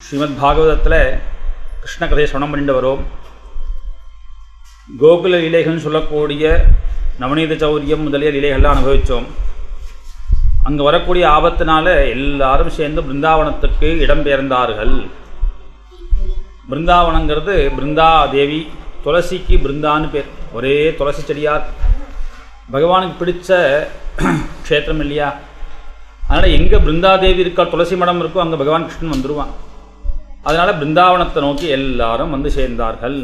ஸ்ரீமத் பாகவதத்தில் கிருஷ்ண கதையை சொன்னம் பண்ணிட்டு வரோம். கோகுல லீலைகள்னு சொல்லக்கூடிய நவநீத சௌரியம் முதலிய லீலைகள்லாம் அனுபவித்தோம். அங்கே வரக்கூடிய ஆபத்தினால எல்லாரும் சேர்ந்து பிருந்தாவனத்துக்கு இடம்பெயர்ந்தார்கள். பிருந்தாவனங்கிறது பிருந்தா தேவி, துளசிக்கு பிருந்தான்னு பேர். ஒரே துளசி செடியார், பகவானுக்கு பிடிச்ச க்ஷேத்திரம் இல்லையா? அதனால் எங்கே பிருந்தாதேவி இருக்கா, துளசி மடம் இருக்கோ அங்கே பகவான் கிருஷ்ணன் வந்துடுவான். அதனால் பிருந்தாவனத்தை நோக்கி எல்லாரும் வந்து சேர்ந்தார்கள்.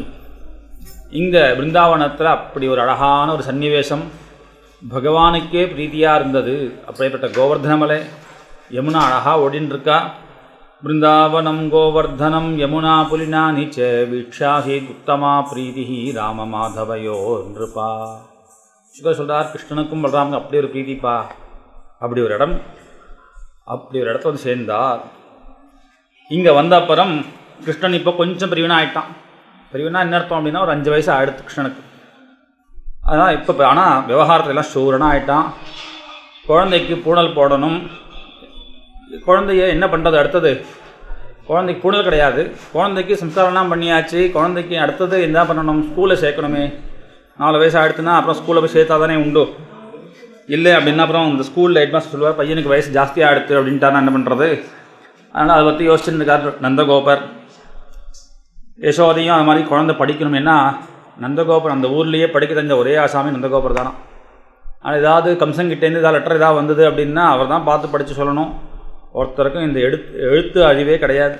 இங்கே பிருந்தாவனத்தில் அப்படி ஒரு அழகான ஒரு சன்னிவேசம், பகவானுக்கே பிரீதியாக இருந்தது. அப்படிப்பட்ட கோவர்தனமலை, யமுனா அழகாக ஓடின்னு இருக்கா. பிருந்தாவனம் கோவர்தனம் யமுனா புலினா நீச்ச வீக்ஷாஹி உத்தமா பிரீதி ராம மாதவையோ நிருப்பா. சுகர் சொல்கிறார், கிருஷ்ணனுக்கும் பலராமுக்கும் அப்படி ஒரு பிரீதிப்பா. அப்படி ஒரு இடம், அப்படி ஒரு இடத்துல வந்து சேர்ந்தார். இங்கே வந்த அப்புறம் கிருஷ்ணன் இப்போ கொஞ்சம் பெரியவனாக ஆகிட்டான். பெரியவனா என்ன அர்த்தம் அப்படின்னா ஒரு 5 வயசு ஆகிடுது கிருஷ்ணனுக்கு. அதனால் இப்போ ஆனால் விவகாரத்தில் எல்லாம் சூரனாக ஆகிட்டான். குழந்தைக்கு பூணல் போடணும். குழந்தைய என்ன பண்ணுறது அடுத்தது? குழந்தைக்கு பூணல் கிடையாது. குழந்தைக்கு சம்ஸ்காரம்லாம் பண்ணியாச்சு. குழந்தைக்கு அடுத்தது என்ன பண்ணணும்? ஸ்கூலில் சேர்க்கணுமே. 4 வயசு ஆகிடுதுன்னா அப்புறம் ஸ்கூலில் போய் சேர்த்தா தானே உண்டு. இல்லை அப்படின்னா அப்புறம் இந்த ஸ்கூலில் ஹெட்மாஸ்டர் சொல்லுவார், பையனுக்கு வயசு ஜாஸ்தியாக ஆகிடுது அப்படின்ட்டானா என்ன பண்ணுறது? அதனால் அதை பற்றி யோசிச்சுட்டு இருக்கார் நந்தகோபர். யசோதையும் அது மாதிரி குழந்தை படிக்கணும். ஏன்னா நந்தகோபர் அந்த ஊர்லேயே படிக்க தெரிஞ்ச ஒரே ஆசாமி நந்தகோபர் தானே. ஆனால் ஏதாவது கம்சங்கிட்டேருந்து ஏதாவது லெட்டர் ஏதாவது வந்தது அப்படின்னா அவர் தான் பார்த்து படித்து சொல்லணும். ஒருத்தருக்கும் இந்த எழுத்து அறிவே கிடையாது.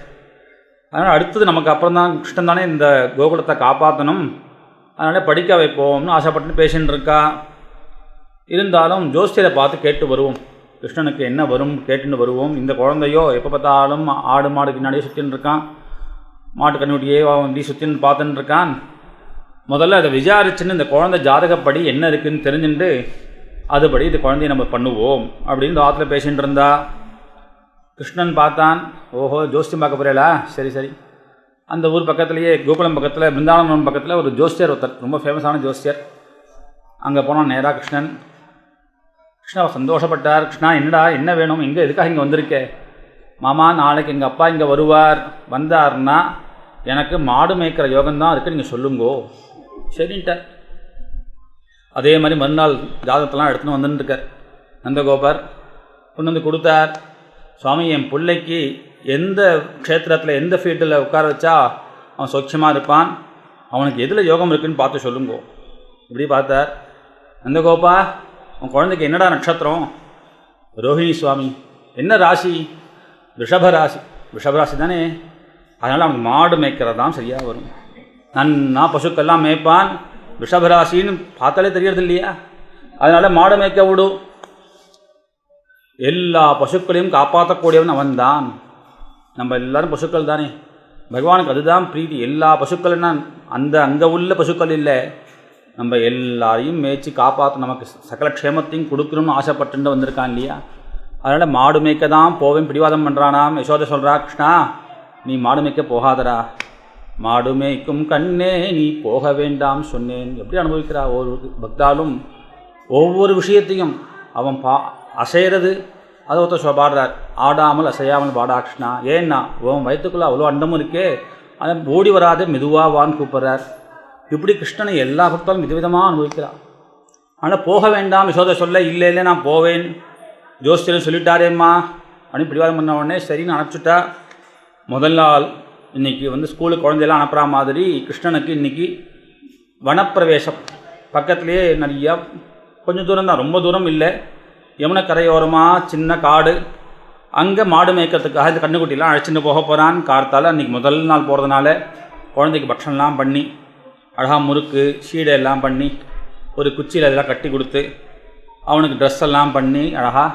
அதனால் அடுத்தது நமக்கு அப்புறம் தான் கிருஷ்ணன் தானே இந்த கோகுலத்தை காப்பாற்றணும். அதனால் படிக்க வைப்போம்னு ஆசைப்பட்டு பேசின்னு இருக்கா. இருந்தாலும் ஜோசியரை பார்த்து கேட்டு வருவோம், கிருஷ்ணனுக்கு என்ன வரும் கேட்டுன்னு வருவோம். இந்த குழந்தையோ எப்போ பார்த்தாலும் ஆடு மாடு பின்னாடியே சுற்றின்னு இருக்கான், மாட்டு கண்ணுட்டியே வண்டி சுற்றின்னு பார்த்துன்னு இருக்கான். முதல்ல அதை விசாரிச்சுன்னு இந்த குழந்தை ஜாதகப்படி என்ன இருக்குதுன்னு தெரிஞ்சுட்டு அதுபடி இந்த குழந்தைய நம்ம பண்ணுவோம் அப்படின்னு இந்த ஆற்றுல பேசிகிட்டு இருந்தா. கிருஷ்ணன் பார்த்தான், ஓஹோ ஜோசியம் பார்க்க போகிறீங்களா? சரி சரி. அந்த ஊர் பக்கத்துலேயே கோகுலம் பக்கத்தில் பிருந்தாவனம் பக்கத்தில் ஒரு ஜோசியர் ஒருத்தர், ரொம்ப ஃபேமஸான ஜோசியர். அங்கே போனால் நேராக கிருஷ்ணன் சந்தோஷப்பட்டார். கிருஷ்ணா என்னடா என்ன வேணும், எங்கே எதுக்காக இங்கே வந்திருக்கே? மாமா நாளைக்கு எங்கள் அப்பா இங்கே வருவார், வந்தார்னா எனக்கு மாடு மேய்க்கிற யோகம்தான் இருக்குது, நீங்கள் சொல்லுங்கோ. சரின்ட்டார். அதே மாதிரி மறுநாள் ஜாதகத்தெல்லாம் எடுத்துன்னு வந்துட்டுருக்கார் நந்தகோபர். கொண்டு வந்து கொடுத்தார். சுவாமி, என் பிள்ளைக்கு எந்த க்ஷேத்திரத்தில் எந்த ஃபீல்டில் உட்கார வச்சா அவன் சொட்சமாக இருப்பான், அவனுக்கு எதில் யோகம் இருக்குதுன்னு பார்த்து சொல்லுங்கோ. இப்படி பார்த்தார். நந்தகோபா, உன் குழந்தைக்கு என்னடா நட்சத்திரம்? ரோஹிணி சுவாமி. என்ன ராசி? ரிஷபராசி. ரிஷபராசி தானே. அதனால் அவனுக்கு மாடு மேய்க்கிறது தான் சரியாக வரும். நன்னா பசுக்கெல்லாம் மேய்ப்பான். ரிஷபராசின்னு பார்த்தாலே தெரியறது இல்லையா? அதனால் மாடு மேய்க்க விடு. எல்லா பசுக்களையும் காப்பாற்றக்கூடியவன் அவன் தான். நம்ம எல்லோரும் பசுக்கள் தானே. பகவானுக்கு அதுதான் பிரீதி. எல்லா பசுக்கள்னா அந்த அங்கே உள்ள பசுக்கள் இல்லை, நம்ம எல்லாரையும் மேய்ச்சி காப்பாற்ற நமக்கு சகல க்ஷேமத்தையும் கொடுக்கணும்னு ஆசைப்பட்டு வந்திருக்கான் இல்லையா? அதனால் மாடு மேய்க்க தான் போவேன் பிடிவாதம் பண்ணுறானாம். யசோதை சொல்கிறா, கிருஷ்ணா நீ மாடு மேய்க்க போகாதரா, மாடு மேய்க்கும் கண்ணே நீ போக வேண்டாம் சொன்னேன். எப்படி அனுபவிக்கிறா? ஒரு பக்தாலும் ஒவ்வொரு விஷயத்தையும் அவன் அசைகிறது. அதை ஒருத்தர் பாடுறார், ஆடாமல் அசையாமல் பாடா கிருஷ்ணா. ஏன்னா உன் வயிற்றுக்குள்ளே அவ்வளோ அண்டமும் இருக்கே, அதை ஓடி வராது மெதுவாக வான்னு கூப்பிட்றார். இப்படி கிருஷ்ணனை எல்லா பக்தாலும் விதவிதமாக அனுபவிக்கிறான். ஆனால் போக வேண்டாம் யசோதை சொல்ல, இல்லை இல்லை நான் போவேன், ஜோசியர் சொல்லிட்டாரேம்மா அப்படின்னு பிடிவாதம் பண்ண உடனே சரின்னு அனுப்பிச்சுட்டா. முதல் நாள் இன்றைக்கி வந்து ஸ்கூலுக்கு குழந்தையெல்லாம் அனுப்புகிற மாதிரி கிருஷ்ணனுக்கு இன்றைக்கி வனப்பிரவேசம். பக்கத்துலேயே நிறையா கொஞ்சம் தூரம் தான், ரொம்ப தூரம் இல்லை, யமுனை கரையோரமாக சின்ன காடு. அங்கே மாடு மேய்க்கிறதுக்காக இந்த கண்ணுக்குட்டிலாம் அழைச்சிட்டு போக போகிறான். கார்த்தால் அன்றைக்கி முதல் நாள் போகிறதுனால குழந்தைக்கு பட்சணம்லாம் பண்ணி அழகாக முறுக்கு சீடை எல்லாம் பண்ணி ஒரு குச்சியில் அதெல்லாம் கட்டி கொடுத்து அவனுக்கு ட்ரெஸ் எல்லாம் பண்ணி அழகாக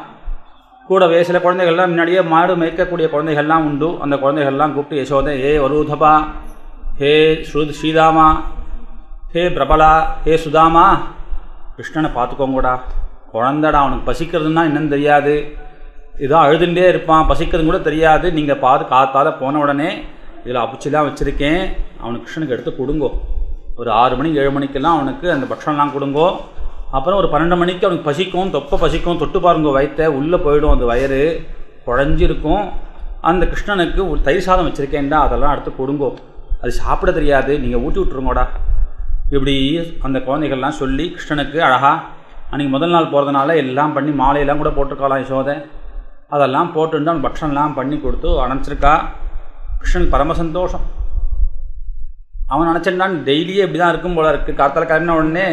கூடவே சில குழந்தைகள்லாம் முன்னாடியே மாடு மேய்க்கக்கூடிய குழந்தைகள்லாம் உண்டு. அந்த குழந்தைகள்லாம் கூப்பிட்டு யசோதை, ஹே வரூதபா, ஹே ஸ்ரீதாமா, ஹே பிரபலா, ஹே சுதாமா, கிருஷ்ணனை பார்த்துக்கோங்கூடா, குழந்தடா, அவனுக்கு பசிக்கிறதுனா என்னன்னு தெரியாது, இதான் அழுதுண்டே இருப்பான், பசிக்கிறது கூட தெரியாது. நீங்கள் பார்த்து காத்தால் போன உடனே இதில் அப்புச்சிலாம் வச்சுருக்கேன், அவனுக்கு கிருஷ்ணனுக்கு எடுத்து கொடுங்கோ. ஒரு 6 மணி 7 மணிக்கெல்லாம் அவனுக்கு அந்த பட்சம்லாம் கொடுங்கோ. அப்புறம் ஒரு 12 மணிக்கு அவனுக்கு பசிக்கும், தொப்பை பசிக்கும், தொட்டு பாருங்க வயிற்ற, உள்ளே போயிடும், அந்த வயிறு குழஞ்சிருக்கும். அந்த கிருஷ்ணனுக்கு ஒரு தயிர் சாதம் வச்சுருக்கேன்டா, அதெல்லாம் அடுத்து கொடுங்கோ, அது சாப்பிட தெரியாது, நீங்கள் ஊட்டி விட்ருங்கோடா. இப்படி அந்த குழந்தைகள்லாம் சொல்லி கிருஷ்ணனுக்கு அழகாக அன்றைக்கி முதல் நாள் போகிறதுனால எல்லாம் பண்ணி மாலையெல்லாம் கூட போட்டிருக்காளாம் யசோதை. அதெல்லாம் போட்டுட்டு அவன் பக்ஷன்லாம் பண்ணி கொடுத்து அனுப்பிச்சிருக்கா. கிருஷ்ணனுக்கு பரம சந்தோஷம். அவன் நினச்சிருந்தான் டெய்லியே இப்படி தான் இருக்கும் போல இருக்குது, காத்தால கிளம்பின உடனே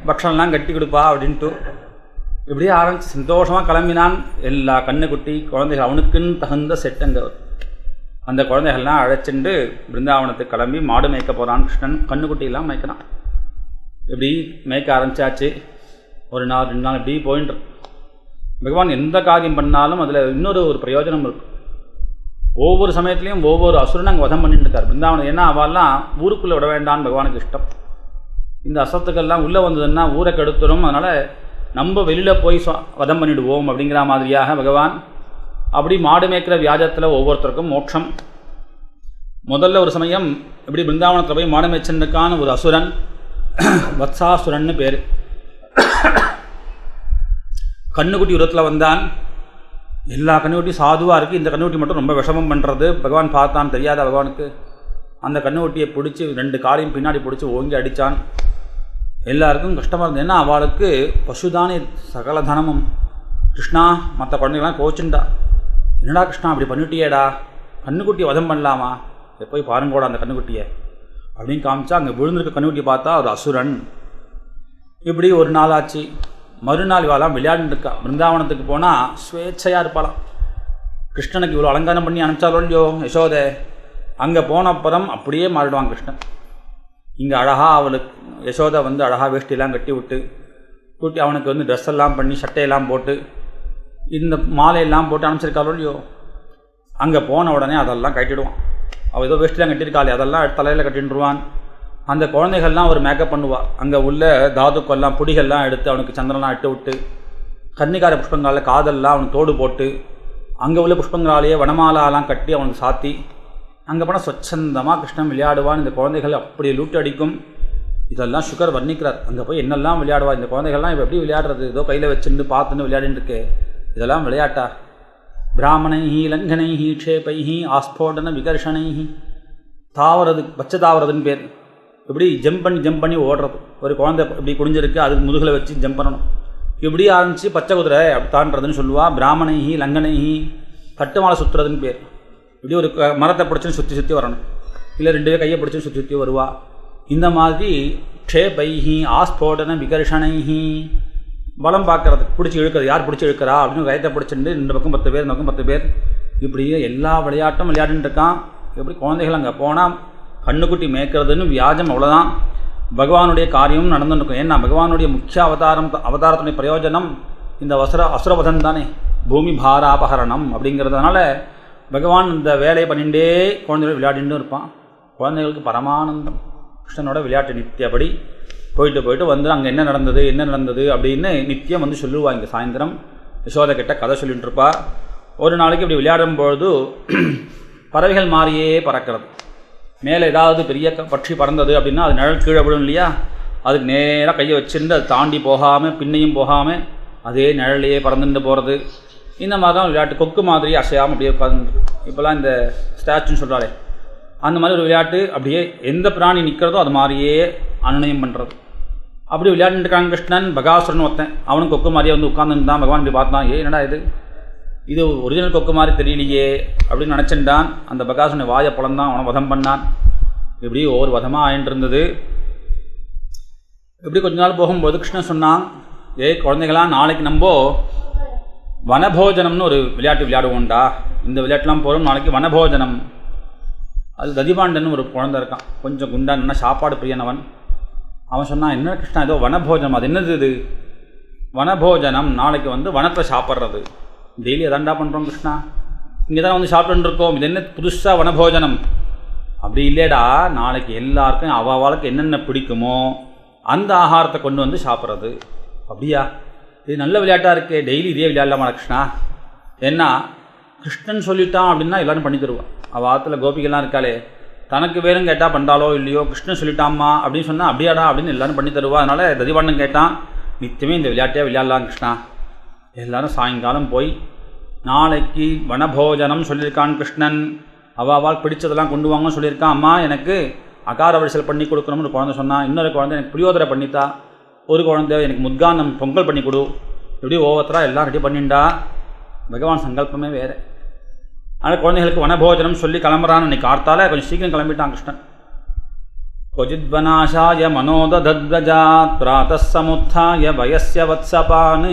பக்ஷன்லாம் கட்டி கொடுப்பா அப்படின்ட்டு. இப்படியே ஆரம்பித்து சந்தோஷமாக கிளம்பினான். எல்லா கண்ணுக்குட்டி குழந்தைகள் அவனுக்குன்னு தகுந்த செட்டுங்க. அந்த குழந்தைகள்லாம் அழைச்சிட்டு பிருந்தாவனத்துக்கு கிளம்பி மாடு மேய்க்க போகிறான் கிருஷ்ணன். கண்ணுக்குட்டியெல்லாம் மேய்க்கிறான். இப்படி மேய்க்க ஆரம்பித்தாச்சு. ஒரு நாள் 2 நாள் இப்படி போயிட்டு பகவான் எந்த காரியம் பண்ணாலும் அதில் இன்னொரு பிரயோஜனம் இருக்குது. ஒவ்வொரு சமயத்துலேயும் ஒவ்வொரு அசுரனை அங்கே வதம் பண்ணிட்டு இருக்கார் பிருந்தாவனம். ஏன்னா அவெல்லாம் ஊருக்குள்ளே விட வேண்டான்னு பகவானுக்கு இஷ்டம். இந்த அசத்துக்கள்லாம் உள்ளே வந்ததுன்னா ஊரை கெடுத்துடும். அதனால் நம்ம வெளியில் போய் வதம் பண்ணிவிடுவோம் அப்படிங்கிற மாதிரியாக பகவான் அப்படி மாடு மேய்க்கிற வியாஜத்தில் ஒவ்வொருத்தருக்கும் மோட்சம். முதல்ல ஒரு சமயம் இப்படி பிருந்தாவனத்தில் போய் மாடு மேய்ச்சனுக்கான ஒரு அசுரன், வத்சாசுரன்னு பேர், கண்ணுக்குட்டி உரத்தில் வந்தான். எல்லா கண்ணுக்குட்டியும் சாதுவாக இருக்குது, இந்த கண்ணுக்குட்டி மட்டும் ரொம்ப விஷமம் பண்ணுறது. பகவான் பார்த்தான், தெரியாத பகவானுக்கு. அந்த கண்ணுக்குட்டியை பிடிச்சி 2 காலையும் பின்னாடி பிடிச்சி ஓங்கி அடித்தான். எல்லாருக்கும் கஷ்டமாக இருந்தது. ஏன்னா அவளுக்கு பசுதானே சகல தனமும். கிருஷ்ணா மற்ற குழந்தைகள்லாம் கோச்சுண்டா, என்னடா கிருஷ்ணா அப்படி பண்ணிட்டியேடா, கண்ணுக்குட்டியை வதம் பண்ணலாமா, போய் பாருங்கோடா அந்த கண்ணுக்குட்டியை அப்படின்னு காமிச்சா. அங்கே விழுந்திருக்க கண்ணுக்குட்டியை பார்த்தா ஒரு அசுரன். இப்படி ஒரு நாள் ஆச்சு. மறுநாள் இவாலாம் விளையாண்டுருக்கா. பிருந்தாவனத்துக்கு போனால் ஸ்வேச்சையாக இருப்பாளாம். கிருஷ்ணனுக்கு இவ்வளோ அலங்காரம் பண்ணி அனுப்பிச்சாலோ இல்லையோ யசோதை, அங்கே போன அப்புறம் அப்படியே மாறிடுவான் கிருஷ்ணன். இங்கே அழகாக அவளுக்கு யசோதை வந்து அழகாக வேஷ்டியெல்லாம் கட்டி விட்டு கூட்டி அவனுக்கு வந்து ட்ரெஸ் எல்லாம் பண்ணி சட்டையெல்லாம் போட்டு இந்த மாலையெல்லாம் போட்டு அனுப்பிச்சிருக்காளோ இல்லையோ, அங்கே போன உடனே அதெல்லாம் கட்டிடுவான். அவள் ஏதோ வேஷ்டிலாம் கட்டியிருக்காளே அதெல்லாம் தலையில் கட்டிட்டுருவான். அந்த குழந்தைகள்லாம் ஒரு மேக்கப் பண்ணுவாள். அங்கே உள்ள தாதுக்கெல்லாம் பொடிகள்லாம் எடுத்து அவனுக்கு சந்திரலாம் இட்டு விட்டு, கன்னிகார புஷ்பங்களால் காதெல்லாம் அவனுக்கு தோடு போட்டு, அங்கே உள்ள புஷ்பங்களாலேயே வனமாலாலாம் கட்டி அவனுக்கு சாத்தி, அங்கே போனால் ஸ்வச்சந்தமாக கிருஷ்ணன் விளையாடுவான். இந்த குழந்தைகள் அப்படி லூட்டு அடிக்கும். இதெல்லாம் சுகர் வர்ணிக்கிறார். அங்கே போய் என்னெல்லாம் விளையாடுவா இந்த குழந்தைகள்லாம். இப்போ எப்படி விளையாடுறது, ஏதோ கையில் வச்சுட்டு பார்த்துன்னு விளையாடின்னு இருக்கே, இதெல்லாம் விளையாட்டா? பிராமணைஹி லங்கனைஹி க்ஷேபைஹி ஆஸ்போடன விகர்ஷணைஹி, தாவறது பச்சை தாவறதுன்னு பேர். இப்படி ஜம்ப் பண்ணி ஓடுறது. ஒரு குழந்தை இப்படி குடிஞ்சிருக்கு, அதுக்கு முதுகில் வச்சு ஜம்ப் பண்ணணும். இப்படி ஆரம்பித்து பச்சை குதிரை அப்படி தாண்டதுன்னு சொல்லுவாள். பிராமணைஹி லங்கனைஹி கட்டுமாலை சுற்றுறதுன்னு பேர். இப்படி ஒரு மரத்தை பிடிச்சுன்னு சுற்றி வரணும், இல்லை 2 பேர் கையை பிடிச்சுன்னு சுற்றி வருவா. இந்த மாதிரி க்ஷேபைஹி ஆஸ்போடன விகர்ஷணைஹி, பலம் பார்க்கறது, பிடிச்சி இழுக்கிறது, யார் பிடிச்சி இழுக்கிறா அப்படின்னு கயத்தை பிடிச்சிட்டு 2 பக்கம் 10 பேர், இந்த பக்கம் 10 பேர், இப்படியே எல்லா விளையாட்டும் விளையாடிட்டு இருக்கான். எப்படி குழந்தைகள் அங்கே போனால் கண்ணுக்குட்டி மேய்க்கிறதுன்னு வியாஜம், அவ்வளோதான். பகவானுடைய காரியமும் நடந்துருக்கும். ஏன்னா பகவானுடைய முக்கிய அவதாரத்துடைய பிரயோஜனம் இந்த அசுரவதம் தானே, பூமி பாராபகரணம் அப்படிங்கிறதுனால பகவான் இந்த வேலையை பண்ணிகிட்டே குழந்தைகள் விளையாடிட்டு இருப்பான். குழந்தைகளுக்கு பரமானந்தம். கிருஷ்ணனோட விளையாட்டு நித்தியப்படி போயிட்டு வந்து அங்கே என்ன நடந்தது அப்படின்னு நித்தியம் வந்து சொல்லுவா. இங்கே சாயந்தரம் யசோதை கிட்ட கதை சொல்லிட்டு இருப்பா. ஒரு நாளைக்கு இப்படி விளையாடும்பொழுது பறவைகள் மாதிரியே பறக்கிறது. மேலே ஏதாவது பெரிய பட்சி பறந்தது அப்படின்னா அது நிழல் கீழே விடும் இல்லையா, அதுக்கு நேராக கையை வச்சுருந்து அது தாண்டி போகாமல் பின்னையும் போகாமல் அதே நிழலையே பறந்துட்டு போகிறது. இந்த மாதிரி தான் விளையாட்டு. கொக்கு மாதிரி அசையாமல் அப்படியே உட்காந்து, இப்போலாம் இந்த ஸ்டாச்சுன்னு சொல்கிறாளே அந்த மாதிரி ஒரு விளையாட்டு. அப்படியே எந்த பிராணி நிற்கிறதோ அது மாதிரியே அனுநயம் பண்ணுறது. அப்படி விளையாடிட்டு இருக்காங்க கிருஷ்ணன். பகாசுரன் ஒருத்தன், அவனும் கொக்கு மாதிரியே வந்து உட்காந்துன்னு தான். பகவான் இப்படி பார்த்தான், என்னடா இது ஒரிஜினல் கொக்கு மாதிரி தெரியலையே அப்படின்னு நினச்சிட்டான். அந்த பகாசுரனை வாயை பிளந்தான், அவனை வதம் பண்ணான். இப்படி ஒவ்வொரு வதமாக ஆயிட்டு இருந்தது. இப்படி கொஞ்ச நாள் போகும்போது கிருஷ்ணன் சொன்னான், குழந்தைகளாம் நாளைக்கு நம்ம வனபோஜனம்னு ஒரு விளையாட்டு விளையாடுவோம்டா. இந்த விளையாட்டுலாம் போகிறோம், நாளைக்கு வனபோஜனம். அது ததிபாண்டன் ஒரு குழந்தை இருக்கான், கொஞ்சம் குண்டான், என்ன சாப்பாடு பிரியனவன். அவன் சொன்னான், என்ன கிருஷ்ணா ஏதோ வனபோஜனம், அது என்னது இது? வனபோஜனம் நாளைக்கு வந்து வனத்தில் சாப்பிட்றது. டெய்லி அதாண்டா பண்ணுறோம் கிருஷ்ணா, இங்கே தான் வந்து சாப்பிட்டுருக்கோம், இது என்ன புதுசாக வனபோஜனம்? அப்படி இல்லையடா, நாளைக்கு எல்லாருக்கும் அவளுக்கு என்னென்ன பிடிக்குமோ அந்த ஆகாரத்தை கொண்டு வந்து சாப்பிட்றது. அப்படியா, இது நல்ல விளையாட்டாக இருக்கே, டெய்லி இதே விளையாடலாமா கிருஷ்ணா? ஏன்னா கிருஷ்ணன் சொல்லிட்டான் அப்படின்னா எல்லோரும் பண்ணி தருவான். அவள் ஆற்றுல கோபிகள்லாம் இருக்காளே, தனக்கு வேறும் கேட்டால் பண்ணுறாலோ இல்லையோ, கிருஷ்ணன் சொல்லிட்டாம்மா அப்படின்னு சொன்னால் அப்படியாடா அப்படின்னு எல்லோரும் பண்ணி தருவா. அதனால் ததிபாண்டன் கேட்டான், நித்தியமே இந்த விளையாட்டே விளையாடலாம் கிருஷ்ணா. எல்லோரும் சாயங்காலம் போய் நாளைக்கு வனபோஜனம் சொல்லியிருக்கான் கிருஷ்ணன். அவாவால் பிடிச்சதெல்லாம் கொண்டு வாங்கன்னு சொல்லியிருக்கான். அம்மா எனக்கு அகார வரிசல் பண்ணி கொடுக்கணும்னு குழந்தை சொன்னான். இன்னொரு குழந்தை எனக்கு புளியோதரை பண்ணித்தா. ஒரு குழந்தை எனக்கு முத்கானம் பொங்கல் பண்ணி கொடு. இப்படி ஒவ்வொருத்தராக எல்லாம் ரெடி பண்ணிண்டா. பகவான் சங்கல்பமே வேறு. அதனால் குழந்தைகளுக்கு வனபோஜனம் சொல்லி கிளம்புறான்னு அன்றைக்கி கார்த்தால கொஞ்சம் சீக்கிரம் கிளம்பிட்டான் கிருஷ்ணன். क्वचिद्वनाशाय मनोदधद्वजात् प्रातः समुत्थाय वयस्य वत्सपान्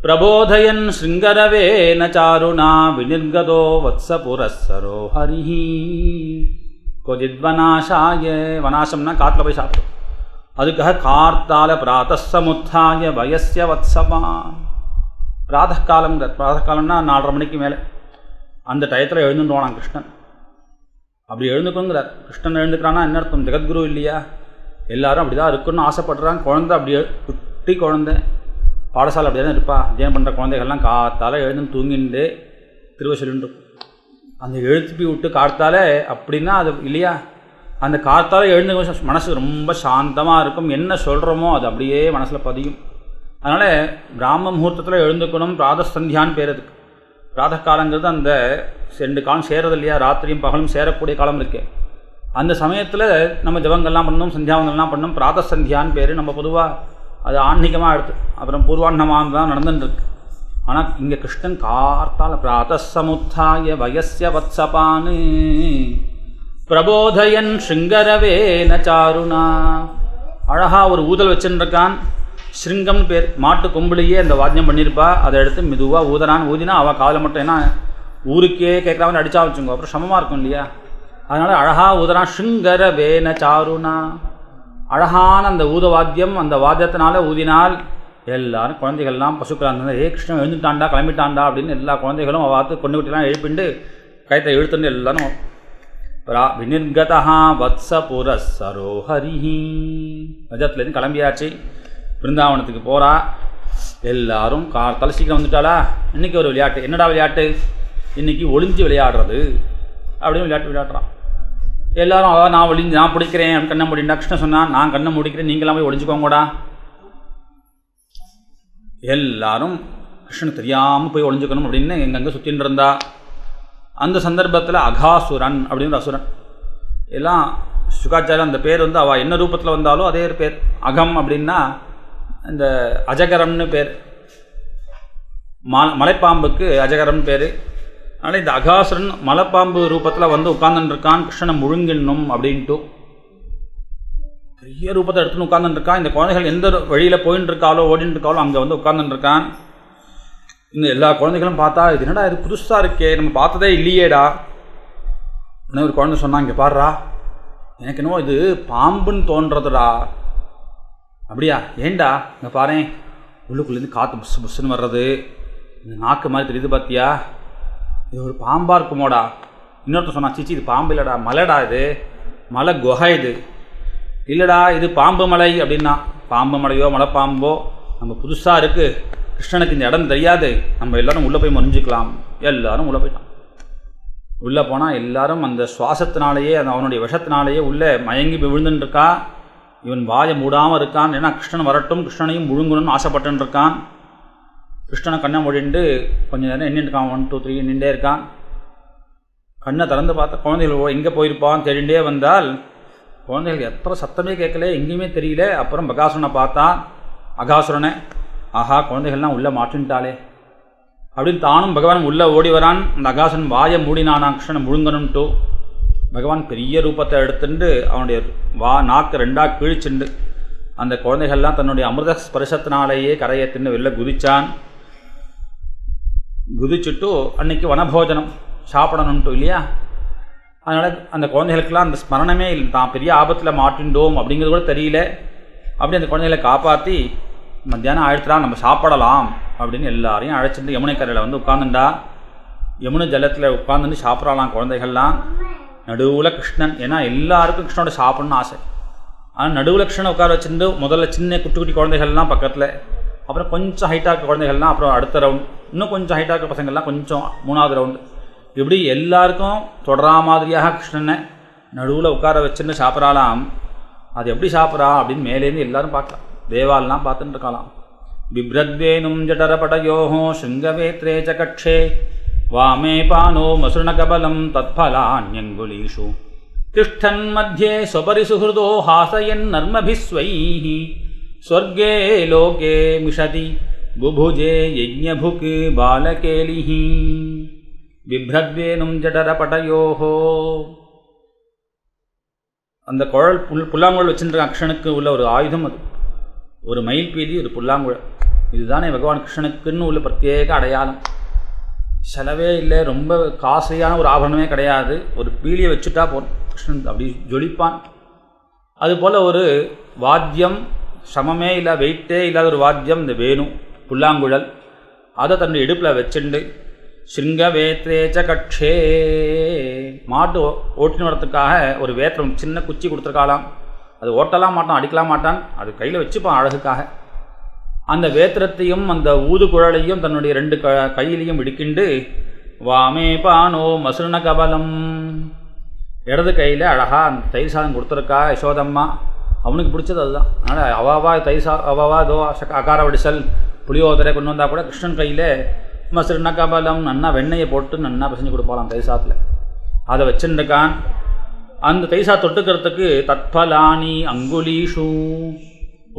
प्रबोधयन् शृङ्गरवेन चारुणा विनिर्गतो वत्सपुरस्सरो हरिः. क्वचिद्वनाशाय वनाशம்னா காட்டில் போய் சாப்பிடும். அதுக்காக கார்த்தால பிராத்தः समुत्थाय वयस्य वत्सपान्. பிராத்தகாலம்னா 4:30 மணிக்கு மேலே அந்த டயத்தில் எழுந்துடுவானான் கிருஷ்ணன். அப்படி எழுந்துக்குங்கிறார். கிருஷ்ணன் எழுந்துக்கிறான்னா என்ன அர்த்தம்? ஜெகத்குரு இல்லையா? எல்லாரும் அப்படி தான் இருக்குன்னு ஆசைப்படுறாங்க. குழந்தை அப்படி குட்டி குழந்தை பாடசாலை அப்படி தான் இருப்பா. அத்தியானம் பண்ணுற குழந்தைகள்லாம் காத்தால எழுந்து தூங்கிட்டு திருவசொல்லிட்டு அந்த எழுத்துப்பி விட்டு காத்தால அப்படின்னா அது இல்லையா? அந்த காத்தால எழுந்து மனசு ரொம்ப சாந்தமாக இருக்கும். என்ன சொல்கிறோமோ அது அப்படியே மனசில் பதியும். அதனால் பிராம முகூர்த்தத்தில் எழுந்துக்கணும். பிராதசந்தியான்னு பேர் அதுக்கு. பிராத காலங்கிறது அந்த 2 காலம் சேரது இல்லையா? ராத்திரியும் பகலும் சேரக்கூடிய காலம் இருக்கு. அந்த சமயத்தில் நம்ம ஜபங்கள்லாம் பண்ணணும், சந்தியாவங்கள்லாம் பண்ணணும். பிராதசந்தியான்னு பேர். நம்ம பொதுவாக அது ஆன்மீகமாக எடுத்து அப்புறம் பூர்வாண்ணமாக தான் நடந்துட்டுருக்கு. ஆனால் இங்கே கிருஷ்ணன் கார்த்தால பிராத சமுத்தாய வயசிய வத்சபான் பிரபோதயன் ஸ்ருங்கரவேன சாருணா. அழகாக ஒரு ஊதல் வச்சுருக்கான். ஸ்ருங்கம்னு பேர். மாட்டு கொம்புலையே அந்த வாத்தியம் பண்ணியிருப்பா. அதை எடுத்து மெதுவாக ஊதினா அவள் காதில் மட்டும் ஏன்னா ஊருக்கே கேட்குறாங்கன்னு அடித்தா வச்சுங்க அப்புறம் சமமாக இருக்கும் இல்லையா? அதனால் அழகாக ஊதுறான். ஸ்ருங்கரவேன சாருணா. அழகான அந்த வாத்தியம். அந்த வாத்தியத்தினால ஊதினால் எல்லாரும் குழந்தைகள்லாம் பசுக்களாக இருந்தால் கிருஷ்ணன் எழுந்துட்டாண்டா கிளம்பிட்டாண்டா அப்படின்னு எல்லா குழந்தைகளும் அவாத்து கொண்டு விட்டுலாம் எழுப்பிண்டு கைத்தை இழுத்துட்டு எல்லாரும் வினிர்கதா வத்சபுரஸ்ஸரோ ஹரிஹி. ரஜத்துலேருந்து கிளம்பியாச்சு. பிருந்தாவனத்துக்கு போகிறா. எல்லாரும் கார்த்தால சீக்கிரம் வந்துட்டாளா? இன்றைக்கி ஒரு விளையாட்டு. என்னடா விளையாட்டு? இன்றைக்கி ஒளிஞ்சு விளையாடுறது அப்படின்னு விளையாட்டுறான். எல்லாரும் நான் பிடிக்கிறேன் கண்ணை மூடிண்டா. கிருஷ்ணன் சொன்னான் நான் கண்ணை முடிக்கிறேன், நீங்களாம் போய் ஒளிஞ்சுக்கோங்கடா. எல்லாரும் கிருஷ்ணன் தெரியாமல் போய் ஒளிஞ்சுக்கணும் அப்படின்னு எங்கெங்கே சுற்றின்னு இருந்தா. அந்த சந்தர்ப்பத்தில் அகாசுரன் அப்படின்னு ஒரு அசுரன். எல்லாம் சுகாச்சாரம் அந்த பேர் அவள் என்ன ரூபத்தில் வந்தாலும் அதே பேர். அகம் அப்படின்னா இந்த அஜகரம்னு பேர். மலைப்பாம்புக்கு அஜகரம்னு பேர். அதனால் இந்த அகாசுரன் மலைப்பாம்பு ரூபத்தில் உட்கார்ந்துருக்கான். கிருஷ்ணனை முழுங்கிடணும் அப்படின்ட்டு பெரிய ரூபத்தை எடுத்துன்னு உட்கார்ந்துருக்கான். இந்த குழந்தைகள் எந்த வழியில் போயின்னு இருக்காளோ ஓடின்னு இருக்காளோ அங்கே உட்கார்ந்துருக்கான். இந்த எல்லா குழந்தைகளும் பார்த்தா இது என்னடா இது புதுசாக இருக்கே, நம்ம பார்த்ததே இல்லையேடா. இன்னும் ஒரு குழந்தை சொன்னான் இங்கே பாடுறா எனக்கு என்னவோ இது பாம்புன்னு தோன்றதுடா. அப்படியா? ஏண்டா? இங்கே பாரு உள்ளுக்குள்ளேருந்து காற்று புஷ் புஷ்ஷுன்னு வர்றது, இந்த நாக்கு மாதிரி தெரியுது பார்த்தியா, இது ஒரு பாம்பாக இருக்குமோடா. இன்னொருத்தர் சொன்னா சீச்சி இது பாம்பு இல்லைடா, மலைடா, இது மலை குகை, இது இல்லைடா இது பாம்பு மலை அப்படின்னா. பாம்பு மலையோ மலைப்பாம்போ நம்ம புதுசாக இருக்குது, கிருஷ்ணனுக்கு இந்த இடம் தெரியாது, நம்ம எல்லோரும் உள்ளே போய் மறைஞ்சிக்கலாம். எல்லோரும் உள்ளே போயிட்டான். உள்ளே போனால் எல்லாரும் அந்த சுவாசத்தினாலேயே அந்த அவனுடைய விஷத்தினாலேயே உள்ளே மயங்கி விழுந்துட்டுருக்கா. இவன் வாயை மூடாமல் இருக்கான். ஏன்னா கிருஷ்ணன் வரட்டும் கிருஷ்ணனையும் முழுங்கணும்னு ஆசைப்பட்டுன்னு இருக்கான். கிருஷ்ணனை கண்ணை மூடிண்டு கொஞ்சம் நேரம் எண்ணிட்டுருக்கான். 1 2 3 எண்ணிகிட்டே இருக்கான். கண்ணை திறந்து பார்த்தா குழந்தைகள் எங்கே போயிருப்பான்னு தேடிண்டே வந்தால் குழந்தைகள் எத்தனை சத்தமே கேட்கல, எங்கேயுமே தெரியல. அப்புறம் பகாசுரனை பார்த்தான். அகாசுரனை ஆஹா குழந்தைகள்லாம் உள்ளே மாட்டின்ட்டாளே அப்படின்னு தானும் பகவான் உள்ளே ஓடி வரான். அந்த அகாசுரன் வாயை மூடினானா கிருஷ்ணனை முழுங்கணும்ட்டு. பகவான் பெரிய ரூபத்தை எடுத்துட்டு அவனுடைய நாக்கு 2ஆக கிழிச்சுண்டு அந்த குழந்தைகள்லாம் தன்னுடைய அமிர்த ஸ்பர்சத்தினாலேயே கரையை தின்னு வெளில குதிச்சுட்டு அன்னைக்கு வனபோஜனம் சாப்பிடணும்ட்டு இல்லையா. அதனால் அந்த குழந்தைகளுக்கெல்லாம் அந்த ஸ்மரணமே இல்லை, தான் பெரிய ஆபத்தில் மாட்டின்றோம் அப்படிங்கிறது கூட தெரியல. அப்படி அந்த குழந்தைகளை காப்பாற்றி மத்தியானம் ஆயிடுத்துடா நம்ம சாப்பிடலாம் அப்படின்னு எல்லாரையும் அழைச்சிட்டு யமுனை கரையில் உட்காந்துண்டா. யமுனை ஜலத்தில் உட்காந்துட்டு சாப்பிட்றாலாம் குழந்தைகள்லாம். நடுவில் கிருஷ்ணன், ஏன்னா எல்லாருக்கும் கிருஷ்ணனோட சாப்பிட்ணுன்னு ஆசை. ஆனால் நடுவில் கிருஷ்ணனை உட்கார வச்சுருந்து முதல்ல சின்ன குட்டி குட்டி குழந்தைகள்லாம் பக்கத்தில், அப்புறம் கொஞ்சம் ஹைட்டாக இருக்க குழந்தைகள்லாம் அப்புறம் அடுத்த ரவுண்ட், இன்னும் கொஞ்சம் ஹைட்டாக இருக்க பசங்கள்லாம் கொஞ்சம் 3ஆவது ரவுண்டு. இப்படி எல்லாருக்கும் தொடரா மாதிரியாக கிருஷ்ணனை நடுவில் உட்கார வச்சுன்னு சாப்பிட்றாலாம். அது எப்படி சாப்பிட்றா அப்படின்னு மேலேருந்து எல்லோரும் பார்க்கலாம். தேவாலெலாம் பார்த்துட்டு இருக்கலாம். बिभ्रद्वेनुं जठरपटयोः शृङ्गवेत्रे च कक्षे वामे पानो मसृणकबलं तत्फलान्यङ्गुलीषु तिष्ठन्मध्ये स्वपरि सुहृदो हासयन्नर्मभिः स्वैः स्वर्गे लोके मिषति बुभुजे यज्ञभुक् बालकेलिः बिभ्रद्वेनुं जठरपटयोः. அந்த குழல் புல்லாங்குழல் வச்சுருக்க கிருஷ்ணனுக்கு உள்ள ஒரு ஆயுதம் அது, ஒரு மயில் பீதி, ஒரு புல்லாங்குழல். இதுதானே பகவான் கிருஷ்ணனுக்குன்னு உள்ள பிரத்யேக அடையாளம். செலவே இல்லை, ரொம்ப காஸ்ட்லியான ஒரு ஆபரணமே கிடையாது. ஒரு பீலியை வச்சுட்டா போதும், கிருஷ்ணன் அப்படி ஜொலிப்பான். அதுபோல் ஒரு வாத்தியம், சமமே இல்லை, வெயிட்டே இல்லாத ஒரு வாத்தியம் இந்த வேணு புல்லாங்குழல். அதை தன்னுடைய இடுப்பில் வச்சுண்டு சிருங்கவேத்ரேச்ச கட்சே, மாட்டு ஓட்டின்னு வரத்துக்காக ஒரு வேத்திரம் சின்ன குச்சி கொடுத்துருக்காளாம். அது ஓட்டலாம் மாட்டான், அடிக்கலாம் மாட்டான், அது கையில் வச்சுப்பான் அழகுக்காக. அந்த வேத்திரத்தையும் அந்த ஊதுகுழலையும் தன்னுடைய 2 கையிலையும் இடுக்கிண்டு வாமே பானோ மசுரண கபலம், இடது கையில் அழகாக அந்த தயிர் சாதம் கொடுத்துருக்கா யசோதம்மா. அவனுக்கு பிடிச்சது அதுதான். அதனால் அவாவா அவாவா தோ அகார வடிசல் புளியோதரை கொண்டு வந்தால் கூட கிருஷ்ணன் கையில் மசுரண கபலம் நன்னா வெண்ணெயை போட்டு நன்னா பிசைஞ்சு கொடுப்பாலாம் தயிர் சாதத்தில். அதை வச்சுருக்கான். அந்த தயிர் சாதம் தொட்டுக்கிறதுக்கு தத்பலானி அங்குலீஷு,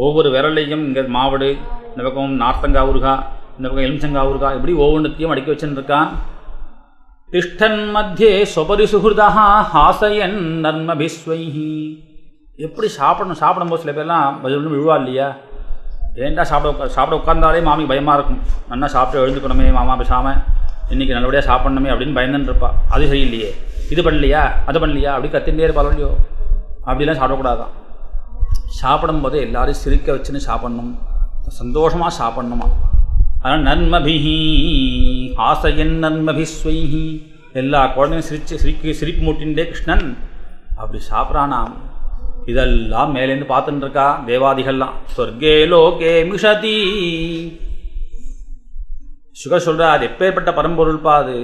ஒவ்வொரு விரலையும் இங்கே மாவடு, இந்த பக்கம் நார்த்தங்காய் ஊறுகாய், இந்த பக்கம் எலுமிச்சங்காய் ஊறுகாய், இப்படி ஒவ்வொன்றுத்தையும் அடுக்கி வச்சுருக்கான். திஷ்டன் மத்தியே சொபரி சுஹுர்தா ஹாசயன் நர்மபிஸ்வைஹி. எப்படி சாப்பிடும்போது சில பேர்லாம் பதில் விழுவா இல்லையா, ஏன்டா சாப்பிட உட்கார்ந்தாலே மாமிக்கு பயமாக இருக்கும். நல்லா சாப்பிட்டு எழுந்துக்கணுமே மாமா, பேசாமல் இன்றைக்கி நல்லபடியாக சாப்பிட்ணுமே அப்படின்னு பயந்துன்னு இருப்பா. அது சரியில்லையே, இது பண்ணலையா அது பண்ணலையா அப்படி கத்திகிட்டே இருப்பாளோ இல்லையோ. அப்படிலாம் சாப்பிடக்கூடாதான். சாப்பிடும்போது எல்லாரையும் சிரிக்க வச்சுன்னு சாப்பிட்ணும், சந்தோஷமாக சாப்பிட்ணுமா. அதனால் நன்மபிஹி ஆசையன் நன்மபிஸ்வைஹி, எல்லா குழந்தையும் சிரிப்பு மூட்டின்றே கிருஷ்ணன் அப்படி சாப்பிட்றானாம். இதெல்லாம் மேலேருந்து பார்த்துட்டு இருக்கா தேவாதிகள்லாம். சொர்க்கே லோகே மிஷதி. சுகர் சொல்கிறார், எப்பேற்பட்ட பரம்பொருள்பா அது,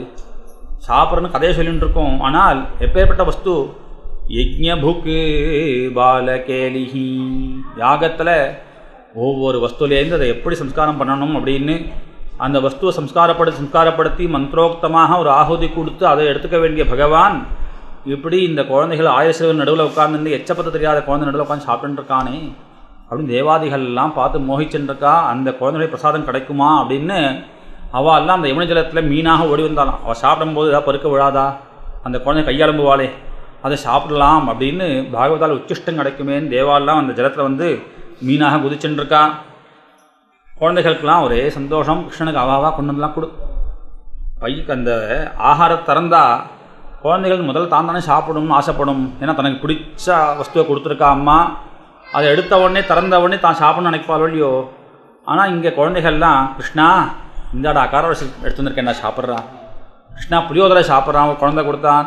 சாப்பிட்றன்னு கதையை சொல்லிட்டு இருக்கோம். ஆனால் எப்பேற்பட்ட வஸ்து, யஜ்ஞபுக்கு பாலகேலிஹி. யாகத்தில் ஒவ்வொரு வஸ்துலேருந்து அதை எப்படி சம்ஸ்காரம் பண்ணணும் அப்படின்னு அந்த வஸ்துவை சம்ஸ்காரப்படுத்தி மந்திரோக்தமாக ஒரு ஆகுதி கொடுத்து அதை எடுத்துக்க வேண்டிய பகவான் இப்படி இந்த குழந்தைகள் ஆயுசில் நடுவில் உட்கார்ந்து எச்சப்பத்த தெரியாத குழந்தை நடுவில் உட்காந்து சாப்பிட்டுருக்கானே அப்படின்னு தேவாதிகள்லாம் பார்த்து மோகிச்சுருக்கா. அந்த குழந்தைகளுடைய பிரசாதம் கிடைக்குமா அப்படின்னு அவள் எல்லாம் அந்த யமுனை ஜலத்தில் மீனாக ஓடி வந்தாலாம். அவள் சாப்பிடும்போது ஏதாவது பருக்க விழாதா, அந்த குழந்தை கையாளும்புவாளே அதை சாப்பிடலாம் அப்படின்னு பாகவதால் உச்சிஷ்டம் கிடைக்குமேன்னு தேவாலெலாம் அந்த ஜலத்தில் வந்து மீனாக குதிச்சுருக்கா. குழந்தைகளுக்கெல்லாம் ஒரே சந்தோஷம். கிருஷ்ணனுக்கு அவாவா கொண்டு வந்துலாம் கொடு. பைக்கு அந்த ஆகாரத்தை திறந்தா குழந்தைகள் முதல்ல தான் தானே சாப்பிடணும்னு ஆசைப்படும். ஏன்னா தனக்கு பிடிச்ச வஸ்துவை கொடுத்துருக்கா அம்மா. அதை எடுத்த உடனே திறந்த உடனே தான் சாப்பிடணும்னு நினைப்பாளோ இல்லையோ. ஆனால் இங்கே குழந்தைகள்லாம் கிருஷ்ணா இந்தாடா காரவரிசி எடுத்து வந்திருக்கேன், நான் சாப்பிட்றா. கிருஷ்ணா புளியோதரை சாப்பிட்றான். ஒரு குழந்தை கொடுத்தான்.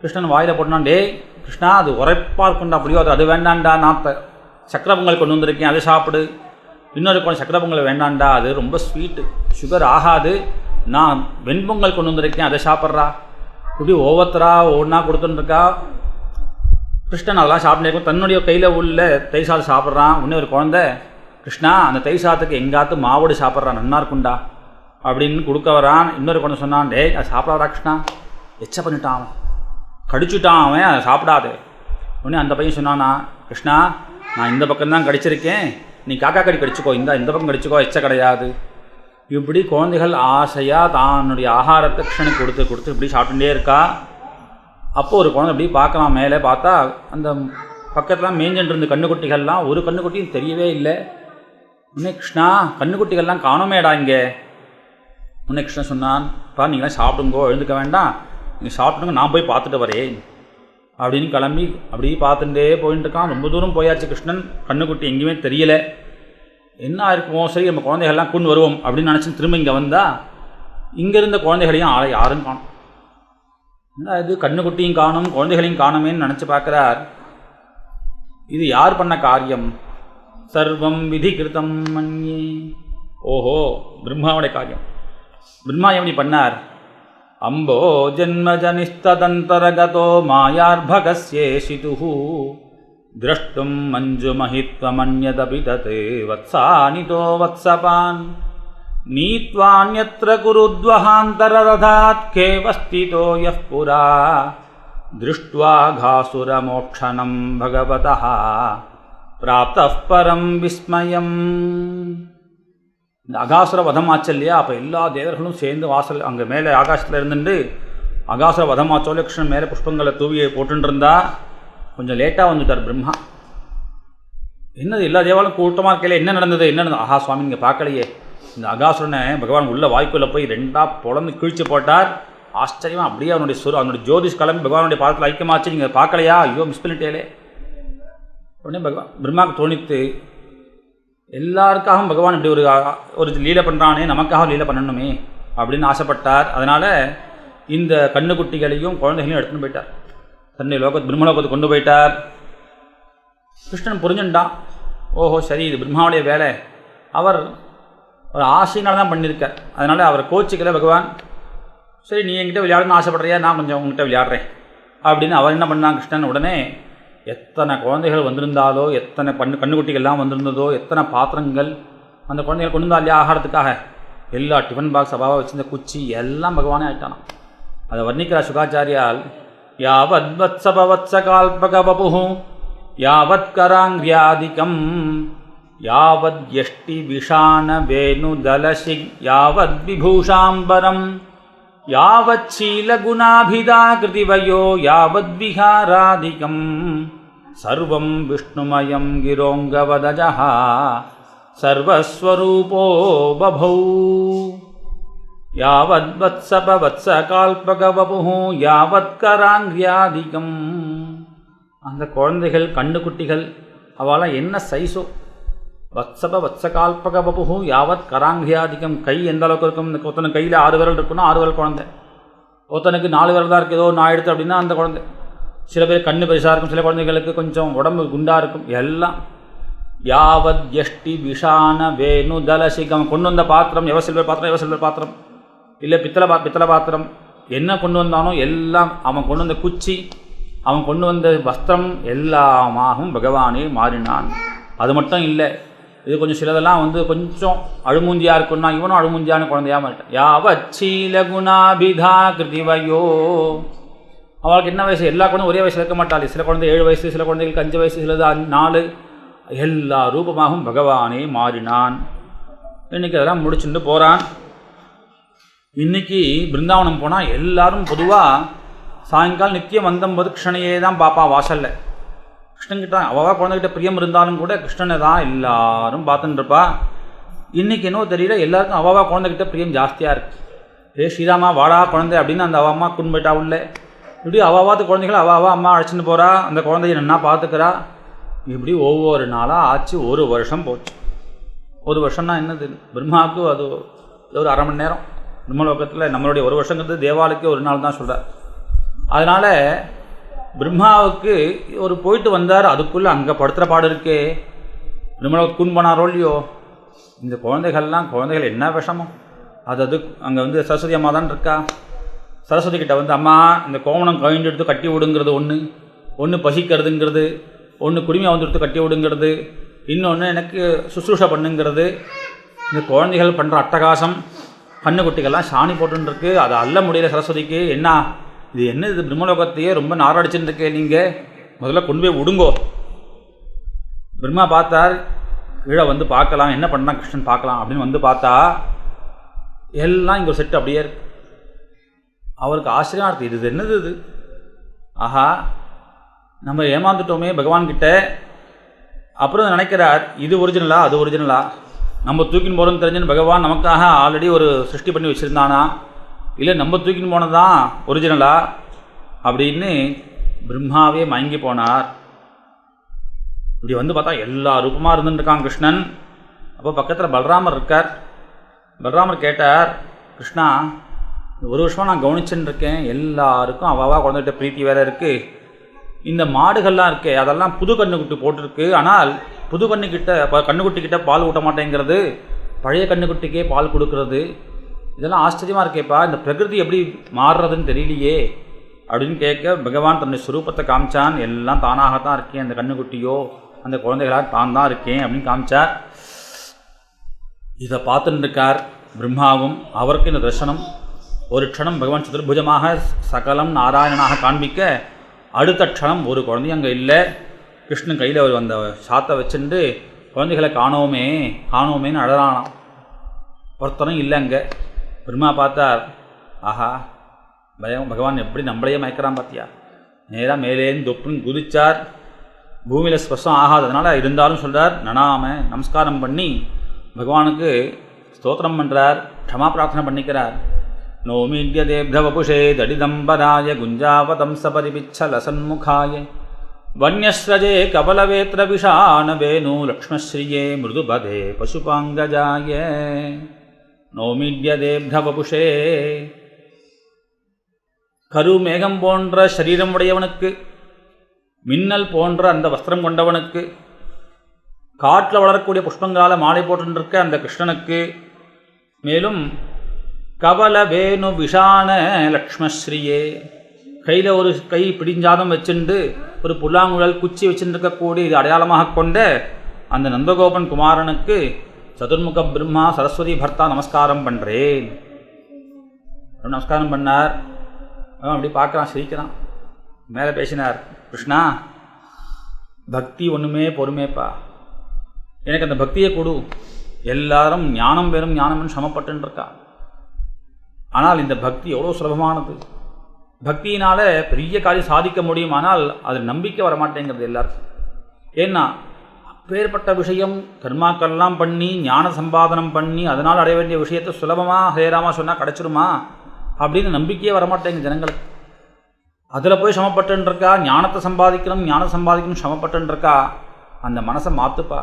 கிருஷ்ணன் வாயில் போட்டான், டே கிருஷ்ணா அது உரைப்பாக இருக்குண்டா புளியோதரை, அது வேண்டாண்டா. நான் சக்கரை பொங்கல் கொண்டு வந்திருக்கேன், அதை சாப்பிடு. இன்னொரு குழந்தை சக்கரை பொங்கல் வேண்டாண்டா, அது ரொம்ப ஸ்வீட்டு, சுகர் ஆகாது. நான் வெண்பொங்கல் கொண்டு வந்திருக்கேன், அதை சாப்பிட்றா. இப்படி ஒவ்வொருத்தரா ஒன்றா கொடுத்துட்டுருக்கா. கிருஷ்ணன் அதெல்லாம் சாப்பிட்டு தன்னுடைய கையில் உள்ள தயிர் சாதம் சாப்பிட்றான். இன்னொரு குழந்தை கிருஷ்ணா அந்த தயிர் சாதத்துக்கு எங்காத்து மாவோடு சாப்பிட்றான், நன்னா இருக்குண்டா அப்படின்னு கொடுக்க வரான். இன்னொரு குழந்தை சொன்னான், டே அதை சாப்பிடாதா கிருஷ்ணா, எச்ச பண்ணிட்டான் அவன், கடிச்சுட்டான் அவன், அதை சாப்பிடாது. உடனே அந்த பையன் சொன்னானா, கிருஷ்ணா நான் இந்த பக்கம்தான் கடிச்சிருக்கேன், நீ காக்கா கடி கடிச்சிக்கோ, இந்த பக்கம் கடிச்சிக்கோ, எச்ச கிடையாது. இப்படி குழந்தைகள் ஆசையாக தன்னுடைய ஆகாரத்தை கிருஷ்ணனுக்கு கொடுத்து இப்படி சாப்பிட்டுட்டே இருக்கா. அப்போது ஒரு குழந்தை இப்படி பார்க்கலாம், மேலே பார்த்தா அந்த பக்கத்துலாம் மேய்ஞ்சிட்டு இருந்த கண்ணுக்குட்டிகள்லாம் ஒரு கண்ணுக்குட்டியும் தெரியவே இல்லை. உடனே கிருஷ்ணா கண்ணுக்குட்டிகள்லாம் காணோமேடா இங்கே. உடனே கிருஷ்ணன் சொன்னான், பா நீங்களாம் சாப்பிடுங்கோ, எழுந்துக்க வேண்டாம், நீங்கள் சாப்பிடுங்க, நான் போய் பார்த்துட்டு வரேன் அப்படின்னு கிளம்பி அப்படி பார்த்துட்டே போயிட்டு இருக்கான். ரொம்ப தூரம் போயாச்சு கிருஷ்ணன், கண்ணுக்குட்டி எங்கேயுமே தெரியலை. என்ன இருக்குமோ, சரி நம்ம குழந்தைகள்லாம் கொண்டு வருவோம் அப்படின்னு நினச்சி திரும்ப இங்கே வந்தால் இங்கே இருந்த குழந்தைகளையும் யாரும் காணும். என்ன இது கண்ணுக்குட்டியும் காணும் குழந்தைகளையும் காணுமேன்னு நினச்சி பார்க்குறார். இது யார் பண்ண காரியம்? சர்வம் விதி கிருதம் மன்யே. ஓஹோ, பிரம்மாவுடைய காரியம். பிரம்மா எப்படி பண்ணார்? அம்போ ஜன்மஜனிஸ்ததந்தரகதோ மாயார்பகஸ்யேஷிதுஹு द्रष्टुं मञ्जुमहित्वमन्यदपि तत् वत्सानितो वत्सपान् नीत्वान्यत्र कुरुद्वहान्तररथात् खेवस्थितो यः पुरा दृष्ट्वा घासुरमोक्षणं भगवतः प्राप्तः परं विस्मयम्. இந்த அகாசுர வதம் ஆச்சு இல்லையா, அப்போ எல்லா தேவர்களும் சேர்ந்து வாசல் அங்கே மேலே ஆகாசத்தில் இருந்துட்டு அகாசுர வதம் ஆச்சோ கிருஷ்ணன் மேலே புஷ்பங்களை தூவியை போட்டுருந்தா கொஞ்சம் லேட்டாக வந்துட்டார் பிரம்மா. என்னது எல்லா தேவாலும் கூட்டமாக இருக்கையில் என்ன நடந்தது என்ன நடந்தது? ஆஹா சுவாமி நீங்கள் பார்க்கலையே, இந்த அகாசுரனை பகவான் உள்ள வாய்க்குள்ளே போய் ரெண்டாக பொழந்து கிழிச்சு போட்டார். ஆச்சரியமாக அப்படியே அவனுடைய ஜோதிஷ் கிளம்பி பகவானுடைய பாதத்தில் ஐக்கியமாச்சு, நீங்கள் பார்க்கலையா? ஐயோ மிஸ் பண்ணிட்டேலே. உடனே பிரம்மாவுக்கு தோணித்து, எல்லாருக்காகவும் பகவான் இப்படி ஒரு லீலை பண்ணுறானே, நமக்காக லீலை பண்ணணுமே அப்படின்னு ஆசைப்பட்டார். அதனால் இந்த கண்ணுக்குட்டிகளையும் குழந்தைகளையும் எடுத்துன்னு போயிட்டார், தன்னை பிரம்மலோகத்துக்கு கொண்டு போயிட்டார். கிருஷ்ணன் புரிஞ்சுட்டான், ஓஹோ சரி இது பிரம்மாவுடைய வேலை, அவர் ஒரு ஆசையினால தான் பண்ணியிருக்கார், அதனால் அவரை கோச்சிக்கல பகவான். சரி நீ என்கிட்ட விளையாடணும்னு ஆசைப்படுறியா, நான் கொஞ்சம் உங்கள்கிட்ட விளையாடுறேன் அப்படின்னு அவர் என்ன பண்ணான் கிருஷ்ணன். உடனே எத்தனை குழந்தைகள் வந்திருந்தாலோ, எத்தனை கண்ணுக்குட்டிகள்லாம் வந்திருந்ததோ, எத்தனை பாத்திரங்கள் அந்த குழந்தைகள் கொண்டு வந்தா இல்லையா ஆகாரத்துக்காக, எல்லா டிஃபன் பாக்ஸ் அபாவாக வச்சிருந்த குச்சி எல்லாம் பகவானே ஆயிட்டானான். அதை வர்ணிக்கிறார் சுகாச்சாரியால். யாவத் வத்சபவத்சகால்பகபபு யாவத் கராங்கியாதிகம் யாவத் யஷ்டி விஷான வேணு தலசி யாவத் விபூஷாம்பரம் யாவத் சீலகுணாபிதா கிருதிவயோ யாவத் விஹாராதிகம் சர்வம் விஷ்ணுமயம் கிரோங்கவதஜஹ சர்வஸ்வரூபோ பபௌ யாவத் வத்சபவத்சகால்பகவபு யாவத் கராங்கியாதிகம். அந்த குழந்தைகள் கண்ணுக்குட்டிகள் அவளாம் என்ன சைஸோ, வத்சப வத்சகால்பகபபு யாவத் கராங்கியாதிகம். கை எந்த அளவுக்கு இருக்கும், ஒருத்தனுக்கு கையில் 6 விரல் இருக்குன்னா 6 விரல் குழந்தை, ஒருத்தனுக்கு 4 விரல் தான் இருக்குது, ஏதோ நான் எடுத்து அப்படின்னா அந்த குழந்தை. சில பேர் கண்ணு பெருசாக இருக்கும், சில குழந்தைகளுக்கு கொஞ்சம் உடம்பு குண்டாக இருக்கும். எல்லாம் யாவத் யஷ்டி விஷான வேணு தலசிகம். கொண்டு வந்த பாத்திரம் எவ சில்வர் பாத்திரம் இல்லை பித்தளை பாத்திரம், என்ன கொண்டு வந்தானோ எல்லாம், அவன் கொண்டு வந்த குச்சி, அவன் கொண்டு வந்த வஸ்திரம் எல்லாமாகவும் பகவானே மாறினான். அது மட்டும் இல்லை, இது கொஞ்சம் சிலதெல்லாம் கொஞ்சம் அழுமூஞ்சியாக இருக்குன்னா இவனும் அழுமூஞ்சியான குழந்தையாக மாட்டான். யாவத் சீலகுணாபிதா கிருதிவயோ. அவளுக்கு என்ன வயசு, எல்லா குழந்தையும் ஒரே வயசில் இருக்க மாட்டாள். சில குழந்தை 7 வயசு, சில குழந்தைகளுக்கு 5 வயசு, சிலது 4. எல்லா ரூபமாகவும் பகவானே மாறினான். இன்னைக்கு அதெல்லாம் முடிச்சுட்டு போகிறான். இன்னைக்கு பிருந்தாவனம் போனால் எல்லாரும் பொதுவாக சாயங்காலம் நித்தியம் வந்தம்போது கிருஷ்ணனையே தான் பார்ப்பா வாசலில். கிருஷ்ணன்கிட்ட அவள் குழந்தைகிட்ட பிரியம் இருந்தாலும் கூட கிருஷ்ணனை தான் எல்லாரும் பார்த்துட்டுருப்பா. இன்றைக்கி என்னவோ தெரியல, எல்லாருக்கும் அவள் குழந்தைகிட்ட பிரியம் ஜாஸ்தியாக இருக்குது. ஸ்ரீராமா வாடா குழந்தை அப்படின்னு அந்த அவள் அம்மா கொண்டு போயிட்டா உள்ள. இப்படி அவாவாத்து குழந்தைகளை அவள் அம்மா அழைச்சிட்டு போகிறா, அந்த குழந்தைய நன்னா பார்த்துக்கிறா. இப்படி ஒவ்வொரு நாளாக ஆச்சு. 1 வருஷம் போச்சு. 1 வருஷம்னா என்னது, பிரம்மாவுக்கு அது ஒரு அரை மணி நேரம். பிரம்மலோகத்தில் நம்மளுடைய 1 வருஷங்கிறது தேவாலுக்கு 1 நாள் தான் சொல்கிறார். அதனால் பிரம்மாவுக்கு ஒரு போயிட்டு வந்தார், அதுக்குள்ளே அங்கே படுத்துகிற பாடு இருக்கே. பிரம்மலோகத்துக்கு கூன் போனாரோ இல்லையோ, இந்த குழந்தைகள் என்ன விஷமம். அது அங்கே சரஸ்வதி அம்மா தான் இருக்கா. சரஸ்வதி கிட்ட அம்மா இந்த கோவணம் கவிண்டு எடுத்து கட்டி விடுங்கிறது ஒன்று பசிக்கிறதுங்கிறது, ஒன்று குடுமையாக எடுத்து கட்டி விடுங்கிறது, இன்னொன்று எனக்கு சுசுரூஷை பண்ணுங்கிறது. இந்த குழந்தைகள் பண்ணுற அட்டகாசம், கண்ணுக்குட்டிகள்லாம் சாணி போட்டுருக்கு, அதை அல்ல முடியல சரஸ்வதிக்கு. இது பிரம்மலோகத்தையே ரொம்ப நாராடிச்சுட்டு இருக்கே, நீங்கள் முதல்ல கொண்டு போய் விடுங்கோ. பிரம்மா பார்த்தார், கீழே பார்க்கலாம் என்ன பண்ணால் கிருஷ்ணன் பார்க்கலாம் அப்படின்னு பார்த்தா எல்லாம் இங்கே ஒரு செட்டு அப்படியே இருக்கு. அவருக்கு ஆச்சரியமாக இருக்குது, இது என்னது இது, ஆஹா நம்ம ஏமாந்துட்டோமே பகவான்கிட்ட. அப்புறம் நினைக்கிறார், இது ஒரிஜினலா அது ஒரிஜினலா, நம்ம தூக்கின்னு போகிறோன்னு தெரிஞ்சுன்னு பகவான் நமக்காக ஆல்ரெடி ஒரு சிருஷ்டி பண்ணி வச்சுருந்தானா, இல்லை நம்ம தூக்கின்னு போனதான் ஒரிஜினலா அப்படின்னு பிரம்மாவே மயங்கி போனார். இப்படி பார்த்தா எல்லா ரூபமாக இருந்துட்டுருக்கான் கிருஷ்ணன். அப்போ பக்கத்தில் பலராமர் இருக்கார். பலராமர் கேட்டார், கிருஷ்ணா 1 வருஷமாக நான் கவனிச்சுன்னு இருக்கேன், எல்லாருக்கும் அவாவா குழந்தைகிட்ட பிரீத்தி வேறு இருக்குது. இந்த மாடுகள்லாம் இருக்கே அதெல்லாம் புது கண்ணுக்குட்டி போட்டிருக்கு, ஆனால் புது கண்ணுக்குட்டிக்கிட்ட பால் ஊட்ட மாட்டேங்கிறது, பழைய கண்ணுக்குட்டிக்கே பால் கொடுக்கறது. இதெல்லாம் ஆச்சரியமாக இருக்கேப்பா, இந்த பிரகிருதி எப்படி மாறுறதுன்னு தெரியலையே அப்படின்னு கேட்க பகவான் தன்னுடைய ஸ்வரூபத்தை காமிச்சான். எல்லாம் தானாகத்தான் இருக்கேன், அந்த கண்ணுக்குட்டியோ அந்த குழந்தைகளாக தான் தான் இருக்கேன் அப்படின்னு காமிச்சார். இதை பார்த்துட்டு இருக்கார் பிரம்மாவும். அவருக்கு இந்த தரிசனம் ஒரு க்ஷணம் பகவான் சதுர்புஜமாக சகலம் நாராயணனாக காண்பிக்க, அடுத்த க்ஷணம் ஒரு குழந்தையும் அங்கே இல்லை. கிருஷ்ணன் கையில் அவர் அந்த சாத்தை வச்சுட்டு குழந்தைகளை காணோமேன்னு அழறானாம். ஒருத்தரும் இல்லை அங்கே. பிரம்மா பார்த்தார், ஆஹா பகவான் எப்படி நம்மளையே மயக்கிறான் பார்த்தியா. நேராக மேலேன்னு தொப்புன்னு குதிச்சார். பூமியில் ஸ்பர்ஷம் ஆகாததுனால இருந்தாலும் சொல்கிறார், நமஸ்காரம் பண்ணி பகவானுக்கு ஸ்தோத்திரம் பண்ணுறார், க்ஷமா பிரார்த்தனை பண்ணிக்கிறார். நோமீட்யதேப்தவபுஷே தடிதம்பராய குஞ்சாவதம் சபரிபிச்சலசன்முகாய வன்யஸ்ரஜே கபலவேத்ர விஷாணவேணு லக்ஷ்மஸ்ரீயே மிருதுபதே பசுபாங்கஜாய. நோமீட்யதேப்தவபுஷே, கருமேகம் போன்ற சரீரம் உடையவனுக்கு, மின்னல் போன்ற அந்த வஸ்திரம் கொண்டவனுக்கு, காட்டில் வளரக்கூடிய புஷ்பங்களால் மாலை போட்டுருக்க அந்த கிருஷ்ணனுக்கு, மேலும் கபல வேணு விஷான லக்ஷ்மஸ்ரீயே, கையில் ஒரு கை பிடிஞ்சாதம் வச்சுண்டு ஒரு புல்லாங்குழல் குச்சி வச்சுருக்கக்கூடிய இது அடையாளமாக கொண்ட அந்த நந்தகோபன் குமாரனுக்கு சதுர்முக பிரம்மா சரஸ்வதி பர்த்தா நமஸ்காரம் பண்ணுறேன். நமஸ்காரம் பண்ணார். அப்படி பார்க்குறான், சிரிக்கிறான். மேலே பேசினார், கிருஷ்ணா பக்தி ஒன்றுமே பொறுமேப்பா, எனக்கு அந்த பக்தியை கொடு. எல்லாரும் ஞானம் வேணும் ஞானம்னு சமப்பட்டுருக்கா. ஆனால் இந்த பக்தி எவ்வளோ சுலபமானது. பக்தியினால் பெரிய காரியம் சாதிக்க முடியும், ஆனால் அது நம்பிக்கை வரமாட்டேங்கிறது எல்லாருக்கும். ஏன்னா அப்பேற்பட்ட விஷயம் கர்மாக்கள்லாம் பண்ணி ஞான சம்பாதனம் பண்ணி அதனால் அடைய வேண்டிய விஷயத்தை சுலபமாக ஹேராமா சொன்னால் கிடச்சிருமா அப்படின்னு நம்பிக்கையே வரமாட்டேங்க ஜனங்களுக்கு. அதில் போய் சமப்பட்டுருக்கா. ஞானத்தை சம்பாதிக்கணும் சமப்பட்டுருக்கா. அந்த மனசை மாற்றுப்பா.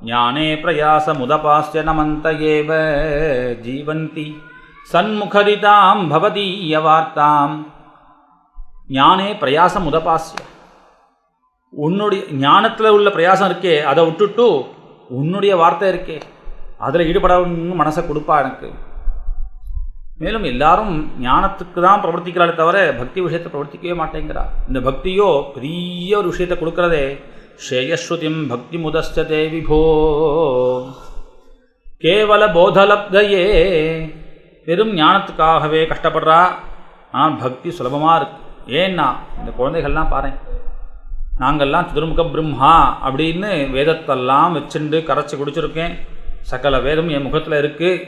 ஞானே பிரயாச முதபாஸ்ய நமந்த ஏவ ஜீவந்தி சன்முகரிதாம் பவதீய வார்த்தாம். ஞானே பிரயாசம் உதபாசிய, உன்னுடைய ஞானத்தில் உள்ள பிரயாசம் இருக்கே அதை விட்டுட்டு உன்னுடைய வார்த்தை இருக்கே அதில் ஈடுபடணும்னு மனசை கொடுப்பா எனக்கு. மேலும் எல்லாரும் ஞானத்துக்கு தான் பிரவர்த்திக்கிறாளே தவிர பக்தி விஷயத்தை பிரவர்த்திக்கவே மாட்டேங்கிறா. இந்த பக்தியோ பெரிய ஒரு விஷயத்தை கொடுக்கறதே. ஸ்ரேயஸ்ருதிம் பக்தி முதஸ்தே விபோ கேவல போதலப்தையே. வெறும் ஞானத்துக்காகவே கஷ்டப்படுறா. ஆனால் பக்தி சுலபமாக இருக்கு. ஏன்னா இந்த குழந்தைகள்லாம் பாரு, நாங்கள்லாம் சதுர்முக பிரம்மா அப்படின்னு வேதத்தெல்லாம் வச்சுண்டு கரைச்சி குடிச்சிருக்கேன். சகல வேதம் என் முகத்தில் இருக்குது.